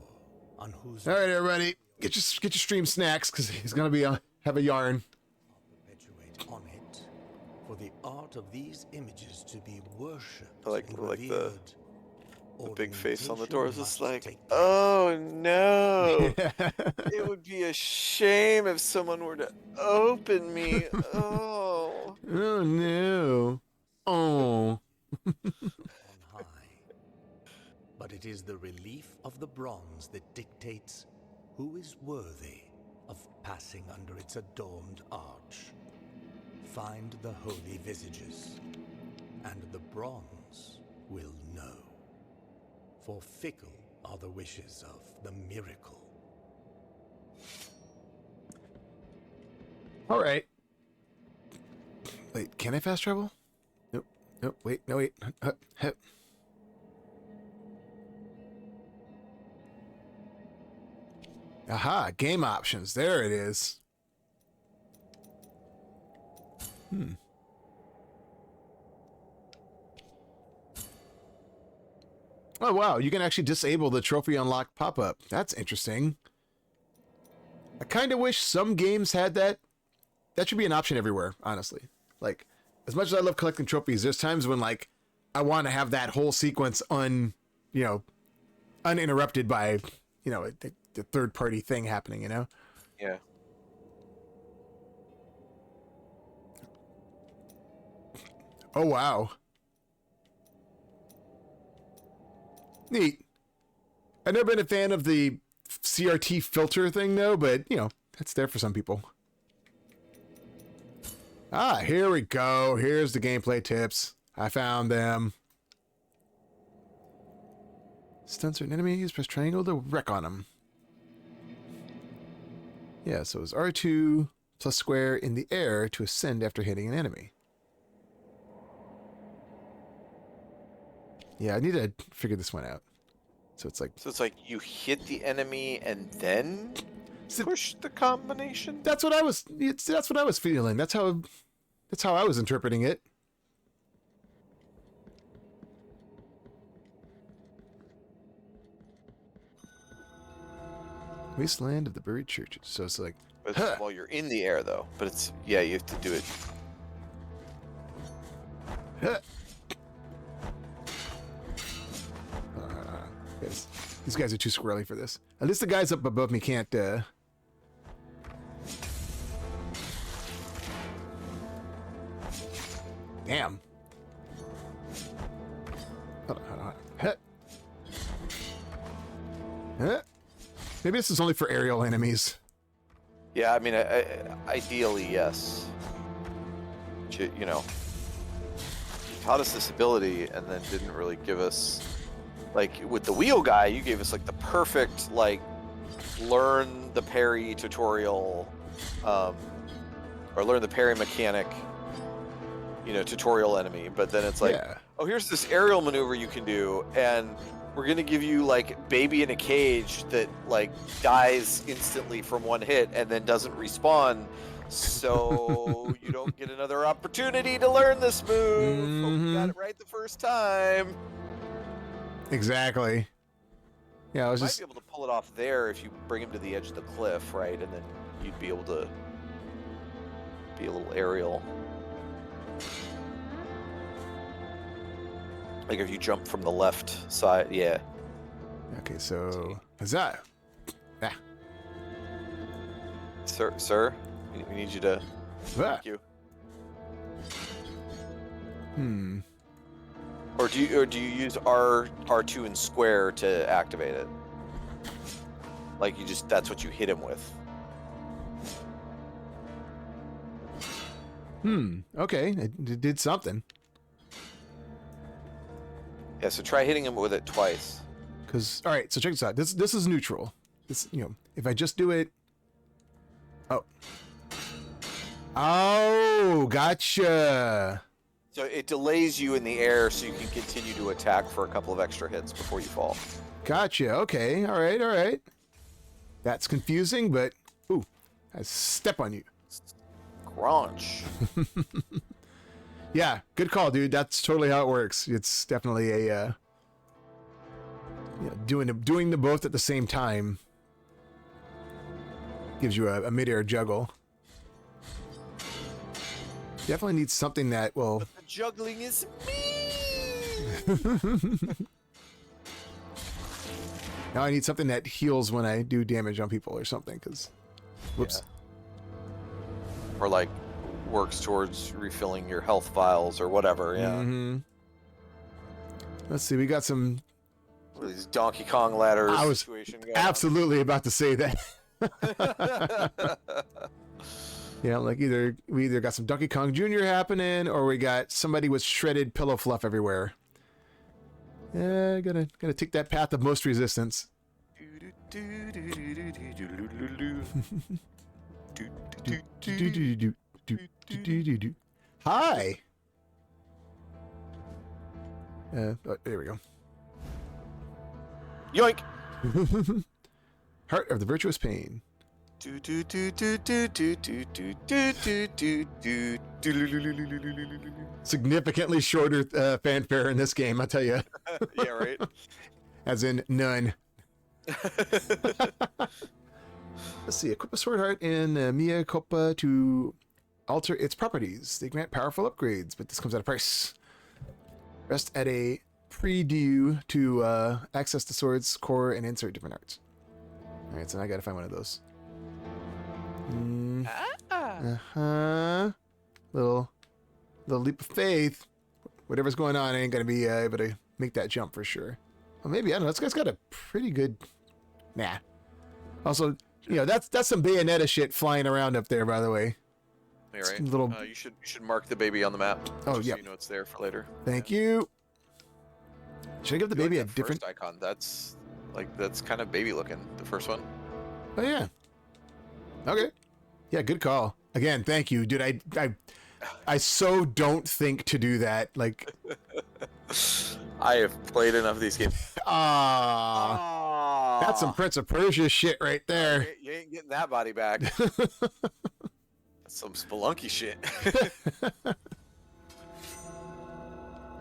on whose All right, everybody, get your stream snacks because he's gonna be have a yarn. perpetuate on it, for the art of these images to be worshipped I like and the revered. The big face on the Ornamentation door is just must like, take oh no. It would be a shame if someone were to open me. Oh. Oh no. Oh. on high. But it is the relief of the bronze that dictates who is worthy of passing under its adorned arch. Find the holy visages, and the bronze will know. For fickle are the wishes of the miracle. All right. Wait, can I fast travel? Nope. Nope. Wait. No. Wait. Aha! Game options. There it is. Oh wow! You can actually disable the trophy unlock pop-up. That's interesting. I kind of wish some games had that. That should be an option everywhere, honestly. Like, as much as I love collecting trophies, there's times when, like, I want to have that whole sequence uninterrupted by, the third-party thing happening, you know? Yeah. Oh, wow. Neat. I've never been a fan of the CRT filter thing, though, but, that's there for some people. Ah, here we go. Here's the gameplay tips. I found them. Stun certain enemies, press triangle to wreck on them. Yeah, so it's R2 plus square in the air to ascend after hitting an enemy. Yeah, I need to figure this one out. So it's like you hit the enemy and then push the combination? That's what I was feeling. That's how I was interpreting it. Wasteland of the Buried Churches. So it's like, But while you're in the air, though. But it's, yeah, you have to do it. These guys are too squirrely for this. At least the guys up above me can't, Damn. Hold on. Huh. Maybe this is only for aerial enemies. Yeah, I mean, ideally, yes. You taught us this ability and then didn't really give us, like, with the wheel guy, you gave us, like, the perfect, like, learn the parry tutorial, or learn the parry mechanic, tutorial enemy. But then it's like, oh, here's this aerial maneuver you can do, and we're going to give you, like, baby in a cage that, like, dies instantly from one hit and then doesn't respawn, so you don't get another opportunity to learn this move. Mm-hmm. Hope you got it right the first time. Exactly. Yeah, I was You just... might be able to pull it off there if you bring him to the edge of the cliff, right? And then you'd be able to be a little aerial. Like if you jump from the left side, yeah. Okay, so... Huzzah! Ah. Sir, we need you to... Ah. Thank you. Or do you use R2 and square to activate it? Like that's what you hit him with. Okay, it did something. Yeah, so try hitting him with it twice. Because, all right, so check this out. This is neutral. This, you know, if I just do it. Oh. Oh, gotcha. So it delays you in the air so you can continue to attack for a couple of extra hits before you fall. Gotcha. Okay. All right. All right. That's confusing, but ooh, I step on you. Crunch. Yeah, good call, dude. That's totally how it works. It's definitely a doing them both at the same time gives you a midair juggle. Definitely needs something that will. But the juggling is me. Now I need something that heals when I do damage on people or something. Because, whoops. Yeah. Or like works towards refilling your health files or whatever. Yeah. Mm-hmm. Let's see. We got some. What are these Donkey Kong ladders? I was situation going absolutely about to say that. on. Yeah, like we either got some Donkey Kong Jr. happening, or we got somebody with shredded pillow fluff everywhere. Yeah, gotta take that path of most resistance. Hi. Oh, there we go. Yoink. Heart of the Virtuous Pain. Significantly shorter fanfare in this game, I tell you. Yeah, right. As in none. Let's see. Equip a sword heart in Mia Copa to alter its properties. They grant powerful upgrades, but this comes at a price. Rest at a pre-due to access the sword's core and insert different arts. All right, so now I gotta find one of those. Little leap of faith. Whatever's going on, I ain't gonna be able to make that jump for sure. Well, maybe, I don't know. This guy's got a pretty good. Nah. Also, you know, that's some Bayonetta shit flying around up there, by the way. All right. Little. You should mark the baby on the map. Oh, just yeah. So you know it's there for later. Thank you. Should I give the You like baby a that different first icon? That's kind of baby looking. The first one. Oh yeah. Okay. Yeah, good call. Again, thank you, dude. I so don't think to do that. Like, I have played enough of these games. That's some Prince of Persia shit right there. You ain't getting that body back. That's some Spelunky shit.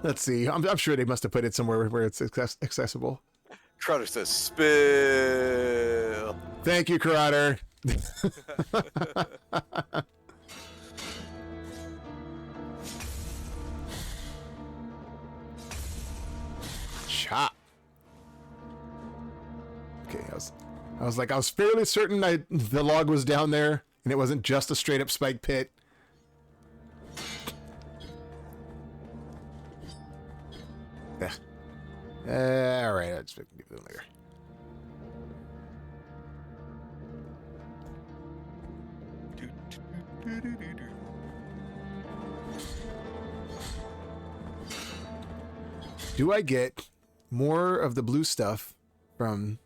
Let's see. I'm sure they must have put it somewhere where it's accessible. Crowder says spill. Thank you, Crowder. Chop. Okay, I was fairly certain the log was down there and it wasn't just a straight up spike pit. Yeah. All right, I'll just do it later. Do I get more of the blue stuff from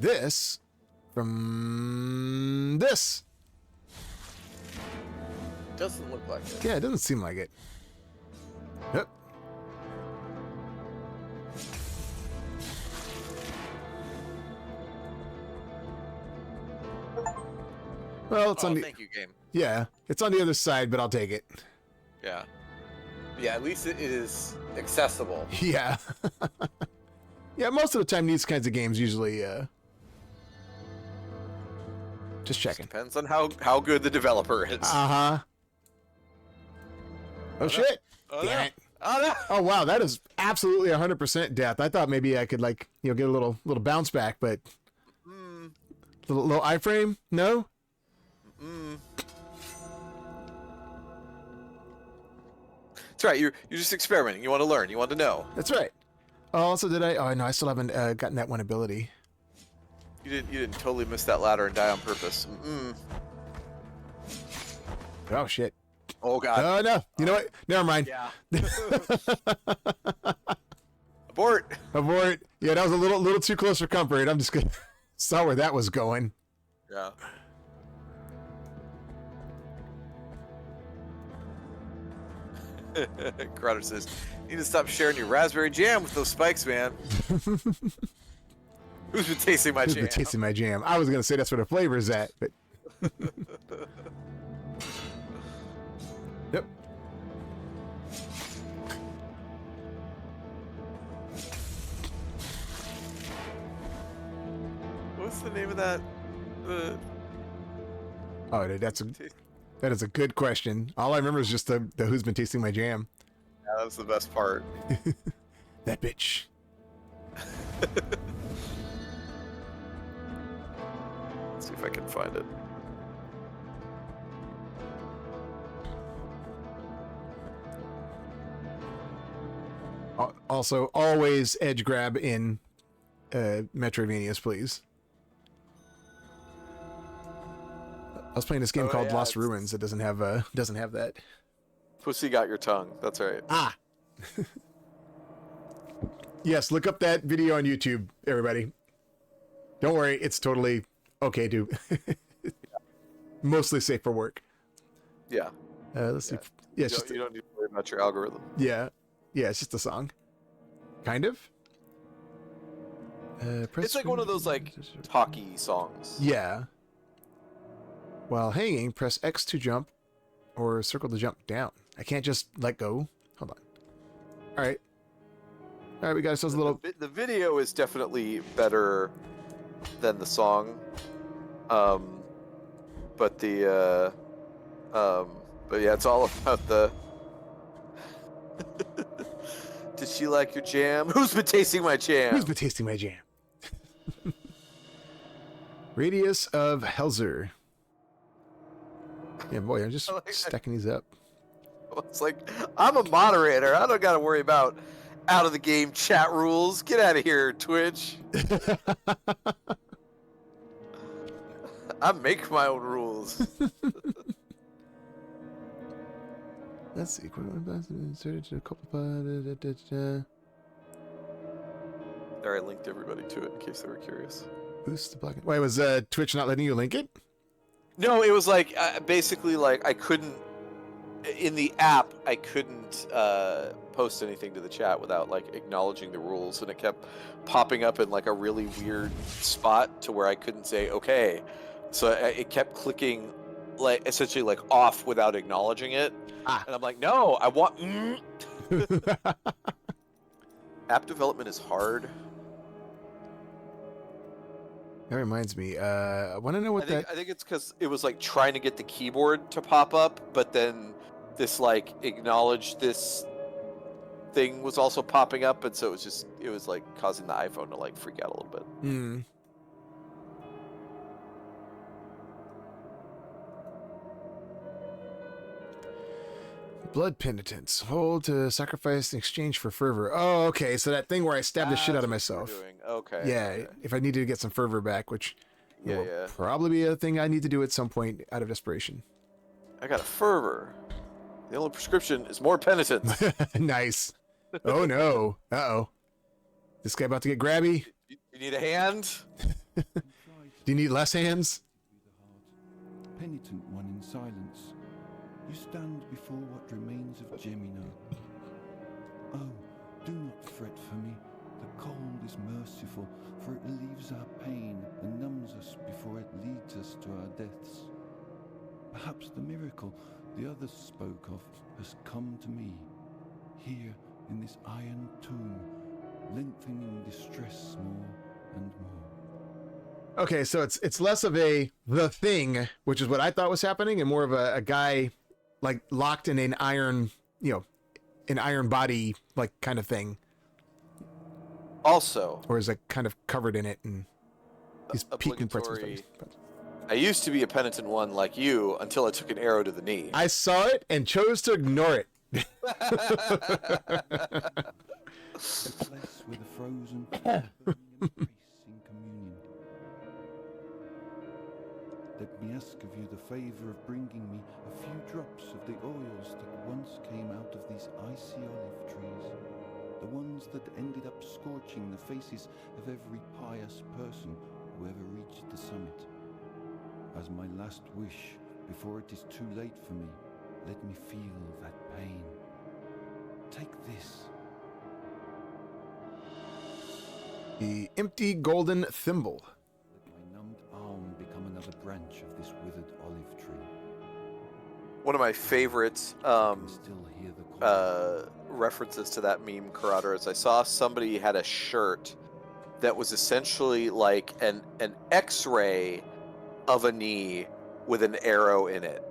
this? From this? Doesn't look like it. Yeah, it doesn't seem like it. Yep. Well, it's on the. Thank you, game. Yeah, it's on the other side, but I'll take it. Yeah. Yeah, at least it is accessible. Yeah. Yeah, most of the time these kinds of games usually just checking. Depends on how good the developer is. Uh-huh. Oh shit. Oh, Damn no. it. Oh no! Oh wow, that is absolutely 100% death. I thought maybe I could get a little bounce back, but little iframe? No? That's right. You're just experimenting. You want to learn. You want to know. That's right. Oh, also did I? Oh no, I still haven't gotten that one ability. You didn't totally miss that ladder and die on purpose. Oh shit. Oh god. Oh no. You know what? Never mind. Yeah. Abort. Abort. Yeah, that was a little too close for comfort. I'm just gonna saw where that was going. Yeah. Crowder says, "You need to stop sharing your raspberry jam with those spikes, man." Who's been tasting my Who's jam? been tasting my jam? I was gonna say that's where the flavor is at, but yep. What's the name of that? Oh, that is a good question. All I remember is just the who's been tasting my jam. Yeah, that was the best part. That bitch. Let's see if I can find it. Also, always edge grab in Metroidvanias, please. I was playing this game called yeah, Lost Ruins. It doesn't have that. Pussy got your tongue. That's right. Ah. Yes, look up that video on YouTube, everybody. Don't worry, it's totally okay, dude. Mostly safe for work. Yeah. Let's see. Yeah, it's You don't need to worry about your algorithm. yeah, it's just a song. Kind of. It's like one of those like talky songs. Yeah. While hanging, press X to jump, or circle to jump down. I can't just let go. Hold on. All right. We got ourselves a little. The video is definitely better than the song, but the but yeah, it's all about the. Did she like your jam? Who's been tasting my jam? Who's been tasting my jam? Radius of Helzer. Yeah, boy, I'm just stacking these up. It's like, I'm a moderator. I don't got to worry about out of the game chat rules. Get out of here, Twitch. I make my own rules. Let's see. Inserted to a couple. There, I linked everybody to it in case they were curious. Boost the block. Wait, was Twitch not letting you link it? No, it was like basically like I couldn't in the app. I couldn't post anything to the chat without like acknowledging the rules, and it kept popping up in like a really weird spot to where I couldn't say okay. So it kept clicking like essentially like off without acknowledging it, and I'm like, no, I want. App development is hard. That reminds me. I want to know what I think it's because it was like trying to get the keyboard to pop up, but then this like acknowledge this thing was also popping up, and so it was like causing the iPhone to like freak out a little bit. Hmm. Blood penitence. Hold to sacrifice in exchange for fervor. Oh, okay. So that thing where I stabbed the shit out of myself. Okay. Yeah, Okay. if I needed to get some fervor back, which will Yeah. probably be a thing I need to do at some point out of desperation. I got a fervor. The only prescription is more penitence. Nice. Oh no. Uh-oh. This guy about to get grabby? You need a hand? Do you need less hands? Penitent one in silence, you stand before what remains of Gemino. Oh, do not fret for me. The cold is merciful, for it relieves our pain and numbs us before it leads us to our deaths. Perhaps the miracle the others spoke of has come to me, here in this iron tomb, lengthening distress more and more. Okay, so it's less of the thing, which is what I thought was happening, and more of a guy like locked in an iron, an iron body like kind of thing. Also, Or is like kind of covered in it, and he's peeking parts of his face. I used to be a penitent one like you until I took an arrow to the knee. I saw it and chose to ignore it. A place where the frozen burning embrace in communion. Let me ask of you the favor of bringing me a few drops of the oils that once came out of these icy olive trees, The ones that ended up scorching the faces of every pious person who ever reached the summit. As my last wish, before it is too late for me, let me feel that pain. Take this. The empty golden thimble. Let my numbed arm become another branch of this withered olive tree. One of my favorite I can still hear the call. references to that meme, Corrado, is I saw somebody had a shirt that was essentially like an X-ray of a knee with an arrow in it.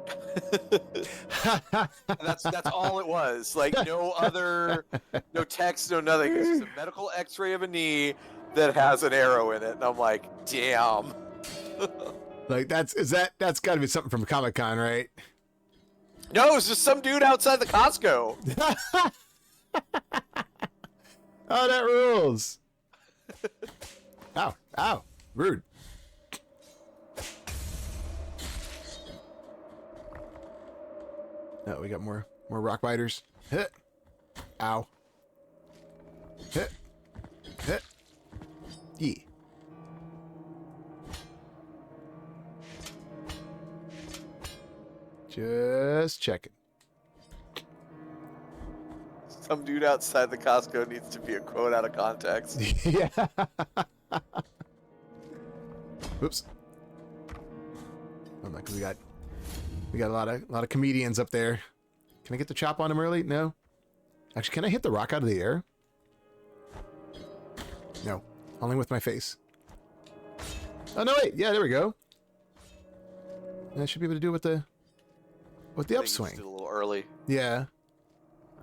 that's all it was. Like no other, no text, no nothing. It's just a medical X-ray of a knee that has an arrow in it, and I'm like, damn. Like that's got to be something from Comic-Con, right? No, it's just some dude outside the Costco. Oh, that rules. Ow, ow, rude. Oh, we got more rock biters. Hit. Ow. Hit. Hit. Yee. Just checking. Some dude outside the Costco needs to be a quote out of context. Yeah. Oops. Oh, no, 'cause we got a lot of comedians up there. Can I get the chop on him early? No. Actually, can I hit the rock out of the air? No, only with my face. Oh no, wait. Yeah, there we go. And I should be able to do it with the I think you just upswing. did a little early. Yeah.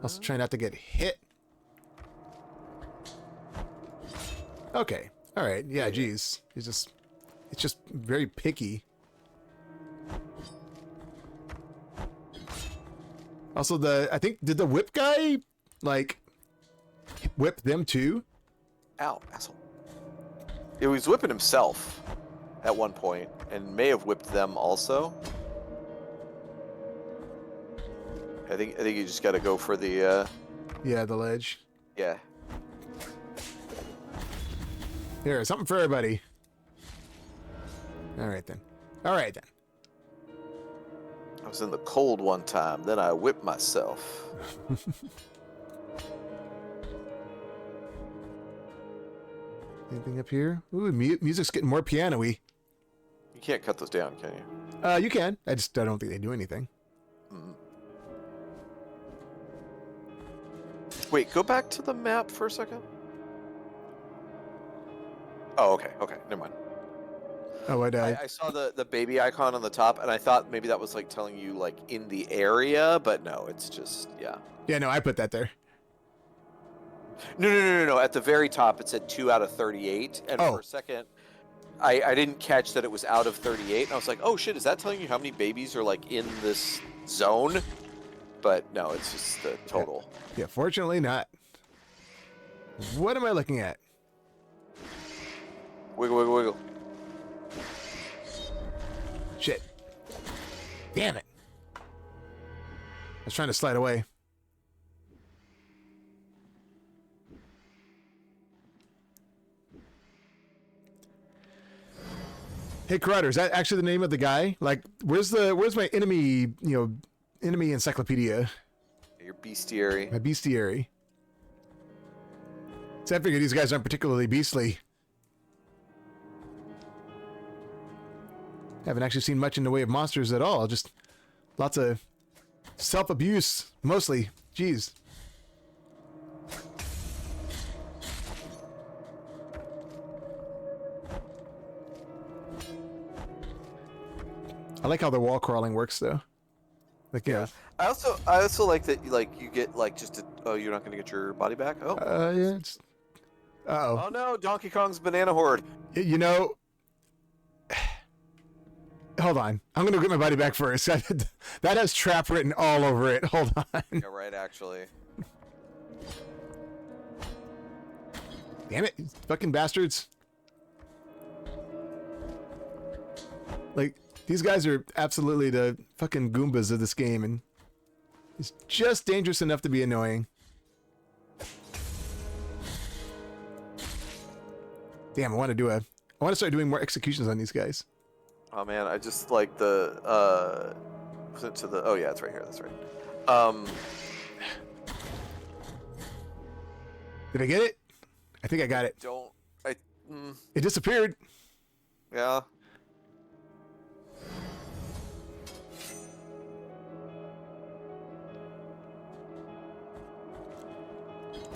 Also try not to get hit. Okay. All right. Yeah. Geez. It's just very picky. Also, I think did the whip guy like whip them too? Ow, asshole. He was whipping himself at one point, and may have whipped them also. I think you just got to go for the Yeah, the ledge. yeah. Here, something for everybody. All right then. All right then. I was in the cold one time, then I whipped myself. Anything up here? Ooh, music's getting more piano-y. You can't cut those down, can you? You can. I don't think they do anything. Mm. Wait, go back to the map for a second. Oh, okay, never mind. Oh, I saw the baby icon on the top, and I thought maybe that was like telling you like in the area, but no, it's just yeah. Yeah, no, I put that there. No. At the very top, it said 2 out of 38, and Oh. for a second, I didn't catch that it was out of 38, and I was like, oh shit, is that telling you how many babies are like in this zone? But no, it's just the total. Yeah, fortunately not. What am I looking at? Wiggle, wiggle, wiggle. Shit. Damn it. I was trying to slide away. Hey, Corrado, is that actually the name of the guy? Like, where's my enemy, enemy encyclopedia? Your bestiary. My bestiary. So I figure these guys aren't particularly beastly. Haven't actually seen much in the way of monsters at all. Just lots of self-abuse, mostly. Jeez. I like how the wall crawling works, though. Like, yeah. I also like that you get like just you're not gonna get your body back. Oh. Yeah. It's... Uh-oh. Oh no, Donkey Kong's banana horde. You know, hold on. I'm going to get my body back first. That has trap written all over it. Hold on. Yeah, right. Actually. Damn it, fucking bastards. Like, these guys are absolutely the fucking Goombas of this game, and it's just dangerous enough to be annoying. Damn, I want to start doing more executions on these guys. Oh man, I just like the was it to the? Oh yeah, it's right here. That's right. Did I get it? I think I got it. Don't I? Mm, It disappeared. yeah.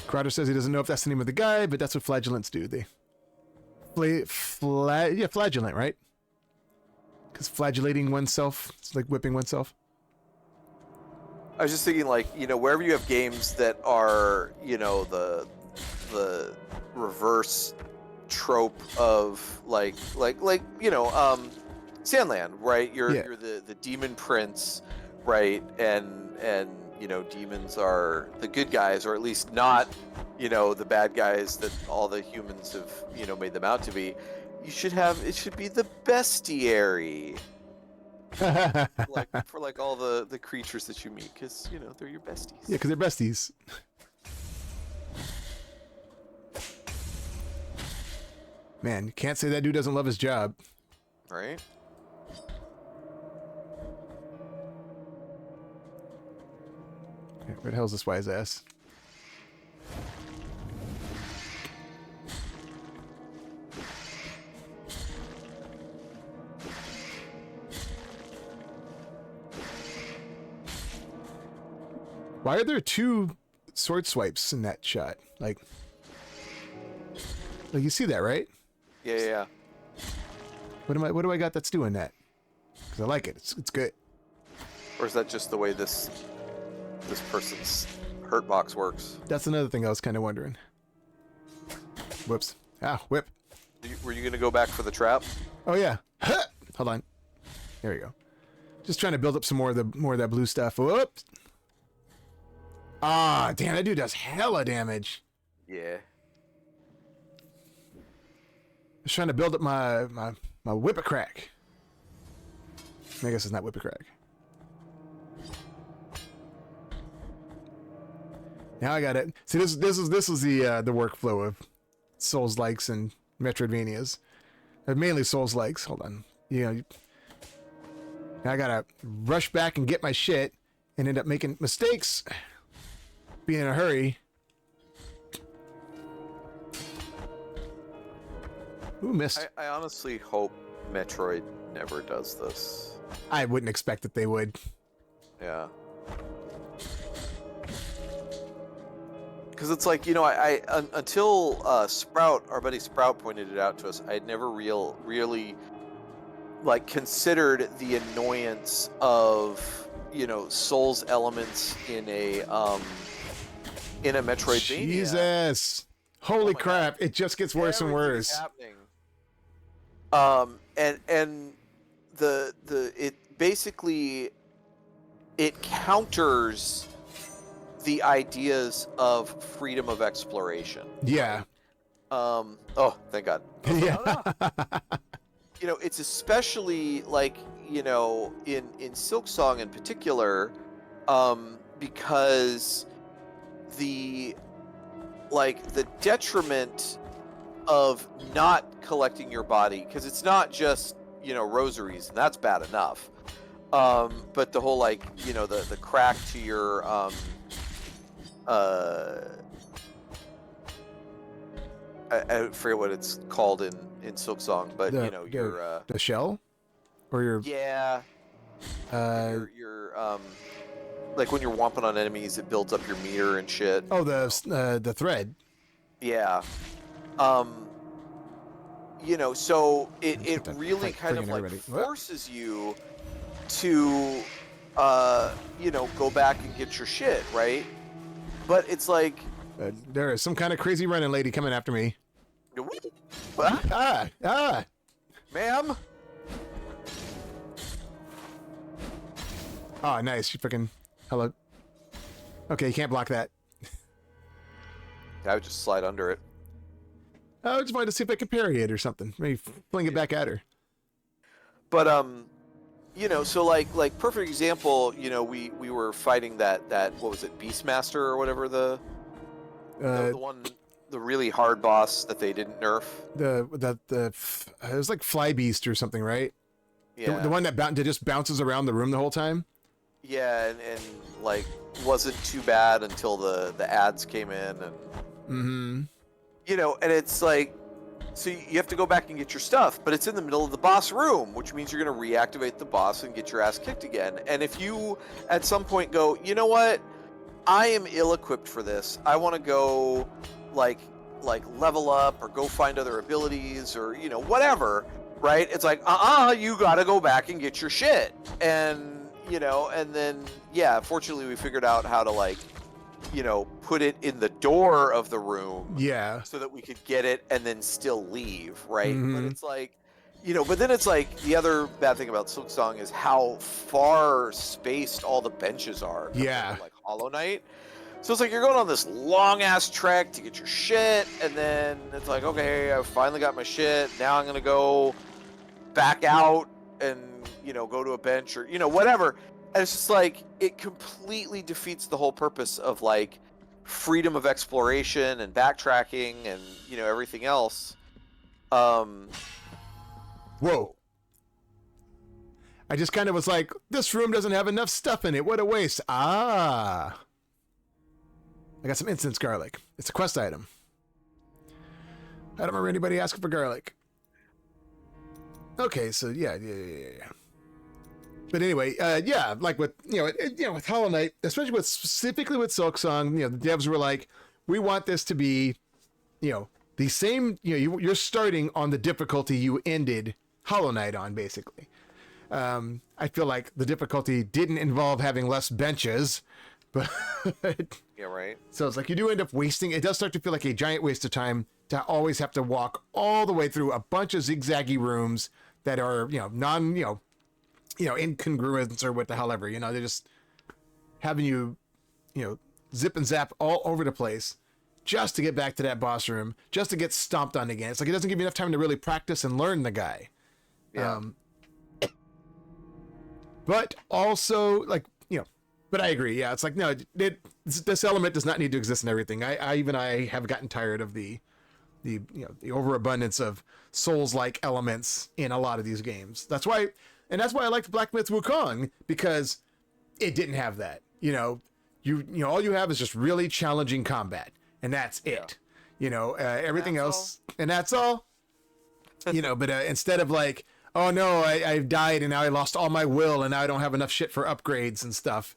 Crowder says he doesn't know if that's the name of the guy, but that's what flagellants do. They flagellant, right? Because flagellating oneself, it's like whipping oneself. I was just thinking, like, you know, wherever you have games that are, you know, the reverse trope of like you know, Sandland, right? You're the demon prince, right? And you know, demons are the good guys, or at least not, you know, the bad guys that all the humans have, you know, made them out to be. It should be the bestiary. For like all the creatures that you meet, because you know they're your besties. Yeah, because they're besties. Man, you can't say that dude doesn't love his job. Right. Okay, where the hell's this wise ass? Why are there two sword swipes in that shot? Like you see that, right? Yeah. What do I got that's doing that? Because I like it. It's good. Or is that just the way this person's hurt box works? That's another thing I was kind of wondering. Whoops. Whip. Were you gonna go back for the trap? Oh yeah. Hold on. There we go. Just trying to build up some more of that blue stuff. Whoops. Ah, damn, that dude does hella damage. Yeah. Just trying to build up my whip-a-crack. I guess it's not whip-a-crack. Now I got it. See, this is the workflow of Souls-likes and Metroidvanias. Mainly Souls-likes. Hold on. You know, now I gotta rush back and get my shit and end up making mistakes. Being in a hurry. Ooh, missed. I honestly hope Metroid never does this. I wouldn't expect that they would. Yeah. Because it's like, you know, until Sprout, our buddy Sprout pointed it out to us, I had never really like considered the annoyance of, you know, Souls elements in a Metroidvania. Jesus. Holy crap. God. It just gets worse and worse. Happening. And it basically, it counters the ideas of freedom of exploration. Yeah. Oh, thank God. Yeah. You know, it's especially like, you know, in Silksong in particular, because the detriment of not collecting your body, because it's not just, you know, rosaries, and that's bad enough, but the whole, like, you know, the crack to your I forget what it's called in Silksong, but you know, your the shell, or your your like when you're whomping on enemies, it builds up your meter and shit. Oh, the thread. Yeah. You know, so it really kind of like forces you to you know, go back and get your shit, right? But it's like there is some kind of crazy running lady coming after me. What? Ma'am? Oh, nice. You freaking... Hello. Okay, you can't block that. I would just slide under it. I just wanted to see if I could parry it or something. Maybe fling it back at her. But, you know, so like perfect example, you know, we were fighting that what was it, Beastmaster or whatever, the one the really hard boss that they didn't nerf. It was like Fly Beast or something, right? Yeah. The one that just bounces around the room the whole time. Yeah, and like wasn't too bad until the ads came in, and you know, and it's like, so you have to go back and get your stuff, but it's in the middle of the boss room, which means you're going to reactivate the boss and get your ass kicked again. And if you at some point go, you know what, I am ill-equipped for this, I want to go like level up or go find other abilities or, you know, whatever, right? It's like, you got to go back and get your shit. And you know, and then yeah, fortunately we figured out how to, like, you know, put it in the door of the room, Yeah, so that we could get it and then still leave, right? But it's like, you know, but then it's like the other bad thing about Silksong is how far spaced all the benches are. Yeah. Like Hollow Knight. So it's like you're going on this long ass trek to get your shit, and then it's like, okay, I finally got my shit. Now I'm gonna go back out and, you know, go to a bench or, you know, whatever. And it's just like, it completely defeats the whole purpose of, like, freedom of exploration and backtracking and, you know, everything else. Whoa. I just kind of was like, this room doesn't have enough stuff in it. What a waste. I got some incense garlic. It's a quest item. I don't remember anybody asking for garlic. Okay, so yeah. But anyway, yeah, like with, you know, with Hollow Knight, especially specifically with Silksong, you know, the devs were like, we want this to be, you know, the same, you know, you're starting on the difficulty you ended Hollow Knight on, basically. I feel like the difficulty didn't involve having less benches, but Yeah, right. so it's like you do end up wasting. It does start to feel like a giant waste of time to always have to walk all the way through a bunch of zigzaggy rooms that are, you know, incongruence or what the hell ever. You know, they're just having you, you know, zip and zap all over the place just to get back to that boss room, just to get stomped on again. It's like it doesn't give you enough time to really practice and learn the guy. Yeah. But also, like, you know, but I agree. Yeah, it's like, no, this element does not need to exist in everything. I have gotten tired of the you know, the overabundance of Souls-like elements in a lot of these games. That's why I liked Black Myth Wukong, because it didn't have that. You know, all you have is just really challenging combat, and that's it. You know, everything else, and that's all. You know, but instead of like, oh no, I've died and now I lost all my will and now I don't have enough shit for upgrades and stuff.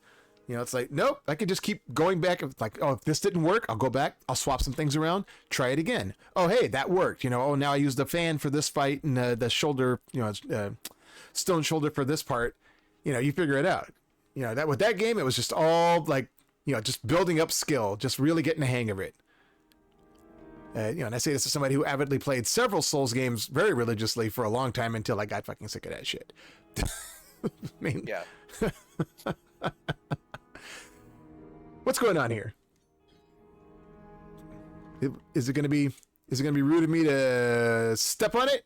You know, it's like, nope, I could just keep going back. Like, oh, if this didn't work, I'll go back. I'll swap some things around, try it again. Oh, hey, that worked. You know, oh, now I used the fan for this fight and the shoulder, you know, stone shoulder for this part. You know, you figure it out. You know, that with that game, it was just all like, you know, just building up skill, just really getting the hang of it. You know, and I say this to somebody who avidly played several Souls games very religiously for a long time until I got fucking sick of that shit. I mean, Yeah. What's going on here? Is it gonna be rude of me to step on it?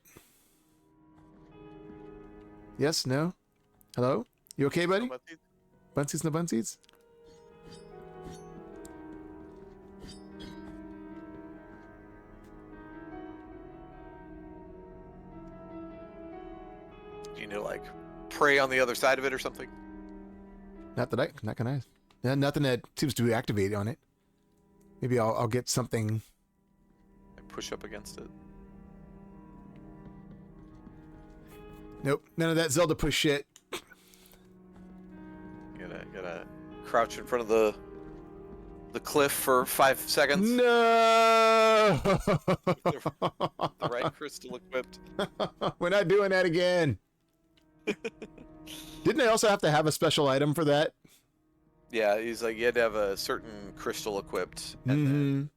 Yes? No? Hello? You okay, buddy? Bunsies no bunsies? You know, like pray on the other side of it or something. Not gonna. Yeah, nothing that seems to activate on it. Maybe I'll get something. I push up against it. Nope, none of that Zelda push shit. You gotta crouch in front of the cliff for 5 seconds. No. The right crystal equipped. We're not doing that again. Didn't I also have to have a special item for that? Yeah, he's like, you had to have a certain crystal equipped, and then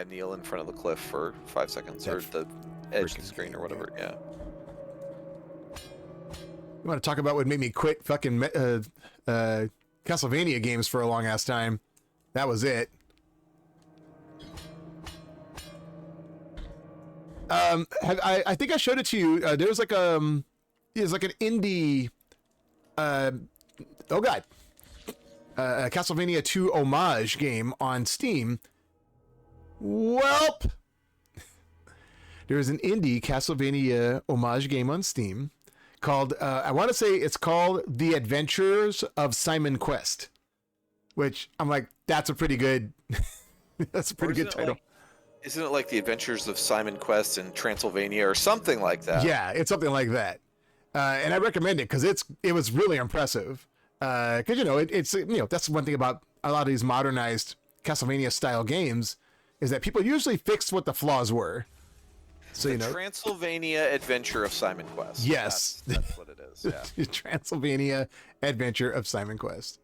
kneel in front of the cliff for 5 seconds, or the edge of the screen, or whatever. Yeah. You want to talk about what made me quit fucking Castlevania games for a long ass time? That was it. I think I showed it to you. There was like it's like an indie. Castlevania 2 homage game on Steam Welp! There is an indie Castlevania homage game on Steam called, I want to say it's called The Adventures of Simon Quest, which I'm like, that's a pretty good, that's a pretty good title. Isn't it like The Adventures of Simon Quest in Transylvania or something like that? Yeah, it's something like that. And I recommend it because it was really impressive. Because, it's, that's one thing about a lot of these modernized Castlevania style games is that people usually fix what the flaws were. So, the Transylvania Adventure of Simon Quest. Yes. That's what it is. Yeah. Transylvania Adventure of Simon Quest.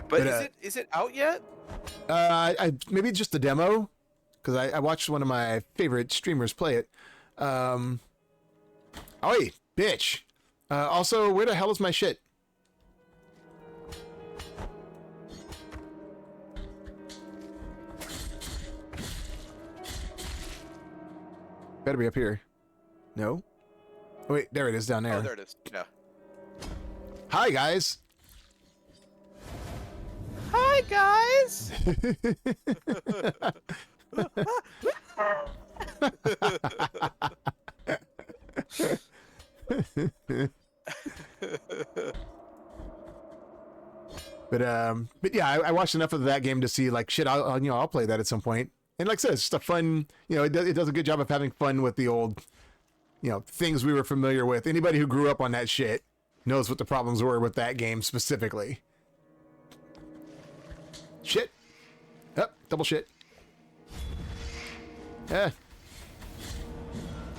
But is it out yet? I maybe just the demo, because I watched one of my favorite streamers play it. Oi, bitch. Also, where the hell is my shit? Better be up here. No? Oh, wait, there it is down there. Oh, there it is. Yeah. Hi, guys. Hi, guys. But yeah, I watched enough of that game to see like shit. I'll play that at some point. And like I said, it's just a fun. It does a good job of having fun with the old, things we were familiar with. Anybody who grew up on that shit knows what the problems were with that game specifically. Shit. Oh, double shit. Yeah.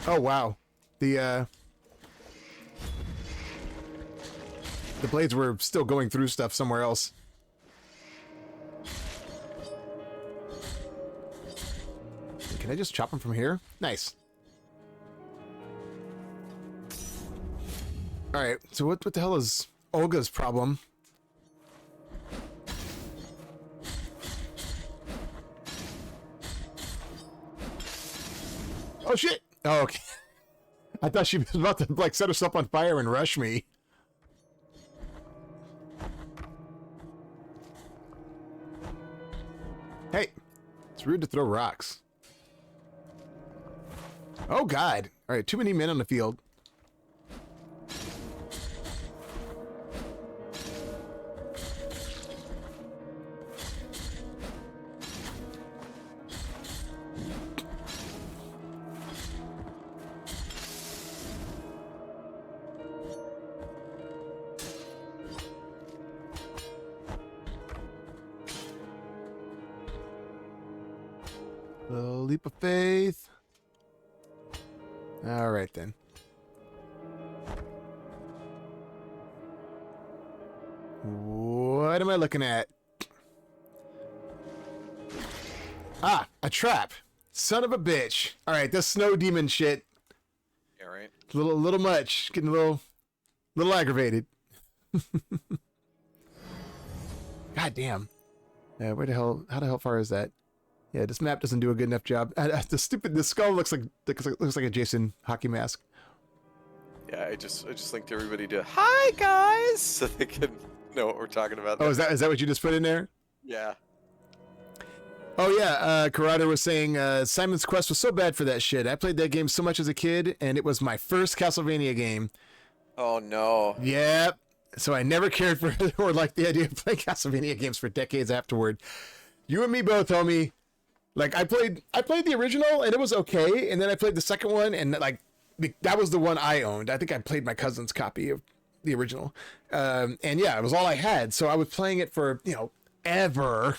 Oh wow. The blades were still going through stuff somewhere else. Can I just chop them from here? Nice. All right. So what the hell is Olga's problem? Oh shit! Oh, okay. I thought she was about to like set herself on fire and rush me. Hey, it's rude to throw rocks. Oh God! All right, too many men on the field. Little leap of faith. All right, then. What am I looking at? Ah, a trap. Son of a bitch. All right, this snow demon shit. Yeah, right. A little much. Getting a little aggravated. God damn. How the hell far is that? Yeah, this map doesn't do a good enough job. The skull looks like a Jason hockey mask. Yeah, I just linked everybody to hi guys, so they can know what we're talking about. Oh, is that what you just put in there? Yeah. Oh yeah, Karada was saying Simon's Quest was so bad for that shit. I played that game so much as a kid, and it was my first Castlevania game. Oh no. Yep. So I never cared for or liked the idea of playing Castlevania games for decades afterward. You and me both, homie. Like I played the original and it was okay, and then I played the second one and like that was the one I owned. I think I played my cousin's copy of the original, and yeah, it was all I had. So I was playing it for ever,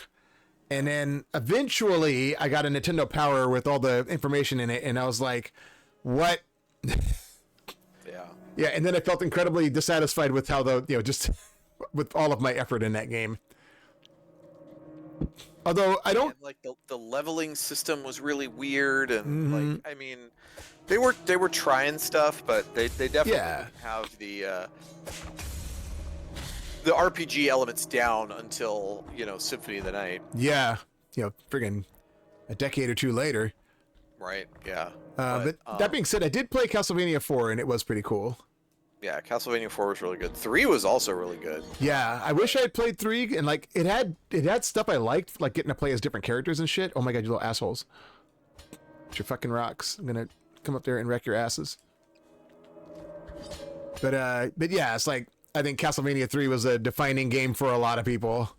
and then eventually I got a Nintendo Power with all the information in it, and I was like, what? Yeah, and then I felt incredibly dissatisfied with how just with all of my effort in that game. Although I don't like the leveling system was really weird, and like I mean, they were trying stuff, but they definitely didn't have the RPG elements down until Symphony of the Night. Yeah, friggin' a decade or two later. Right. Yeah. But that being said, I did play Castlevania 4, and it was pretty cool. Yeah, Castlevania 4 was really good. 3 was also really good. Yeah, I wish I had played 3 and like it had stuff I liked, like getting to play as different characters and shit. Oh my god, you little assholes. It's your fucking rocks. I'm gonna come up there and wreck your asses. But yeah, it's like I think Castlevania 3 was a defining game for a lot of people.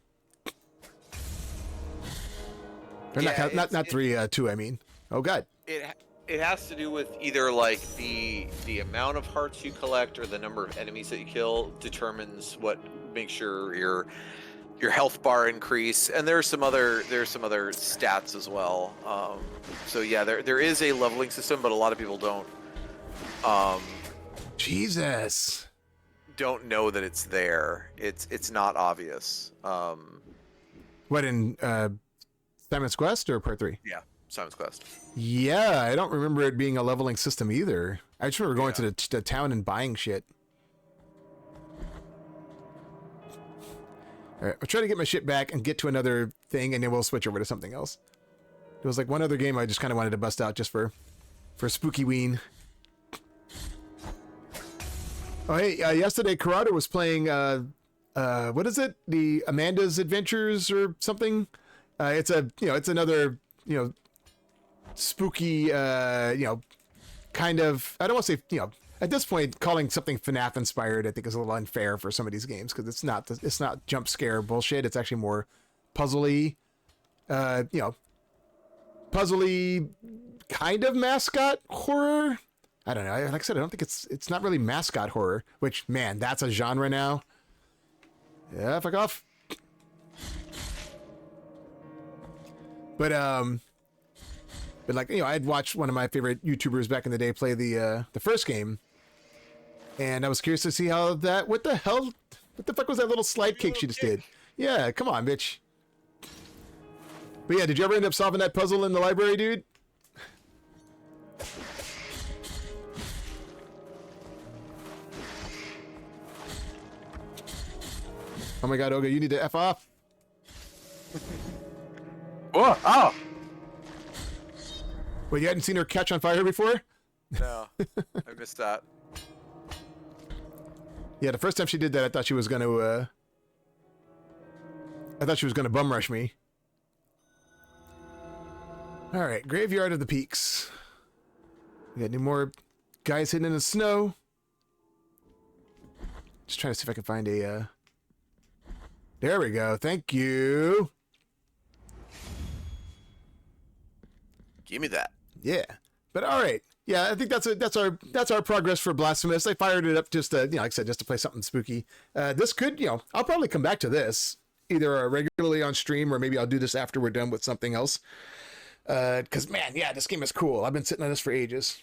Or Yeah, not 3, 2, I mean. Oh god. It has to do with either like the amount of hearts you collect or the number of enemies that you kill determines what makes your health bar increase, and there's some other stats as well. So yeah, there is a leveling system, but a lot of people Jesus. don't know that it's there. It's not obvious. What in Simon's Quest or Part 3? Yeah, Simon's Quest. Yeah, I don't remember it being a leveling system either. I just remember going to the town and buying shit. All right, I'll try to get my shit back and get to another thing, and then we'll switch over to something else. There was like one other game I just kind of wanted to bust out just for Spooktoberween. Oh, hey, yesterday Karada was playing, what is it? The Amanda's Adventures or something? It's another, spooky, kind of, I don't want to say, at this point, calling something FNAF inspired, I think is a little unfair for some of these games because it's not jump scare bullshit. It's actually more puzzly, puzzly kind of mascot horror. I don't know. Like I said, I don't think it's not really mascot horror, which, man, that's a genre now. Yeah, fuck off. But like, I'd watched one of my favorite YouTubers back in the day play the first game, and I was curious to see how that. What the fuck was that little slide kick she just did? Yeah, come on, bitch. But yeah, did you ever end up solving that puzzle in the library, dude? Oh my god, Olga, you need to F off. Whoa! Oh! Wait, you hadn't seen her catch on fire before? No, I missed that. Yeah, the first time she did that, I thought she was gonna bum rush me. Alright, Graveyard of the Peaks. We got any more guys hidden in the snow? Just trying to see if I can find a, there we go, thank you! Give me that. Yeah, but alright. Yeah, I think that's our progress for Blasphemous. I fired it up just to, like I said, just to play something spooky. This could, I'll probably come back to this, either regularly on stream or maybe I'll do this after we're done with something else. Because, man, yeah, this game is cool. I've been sitting on this for ages.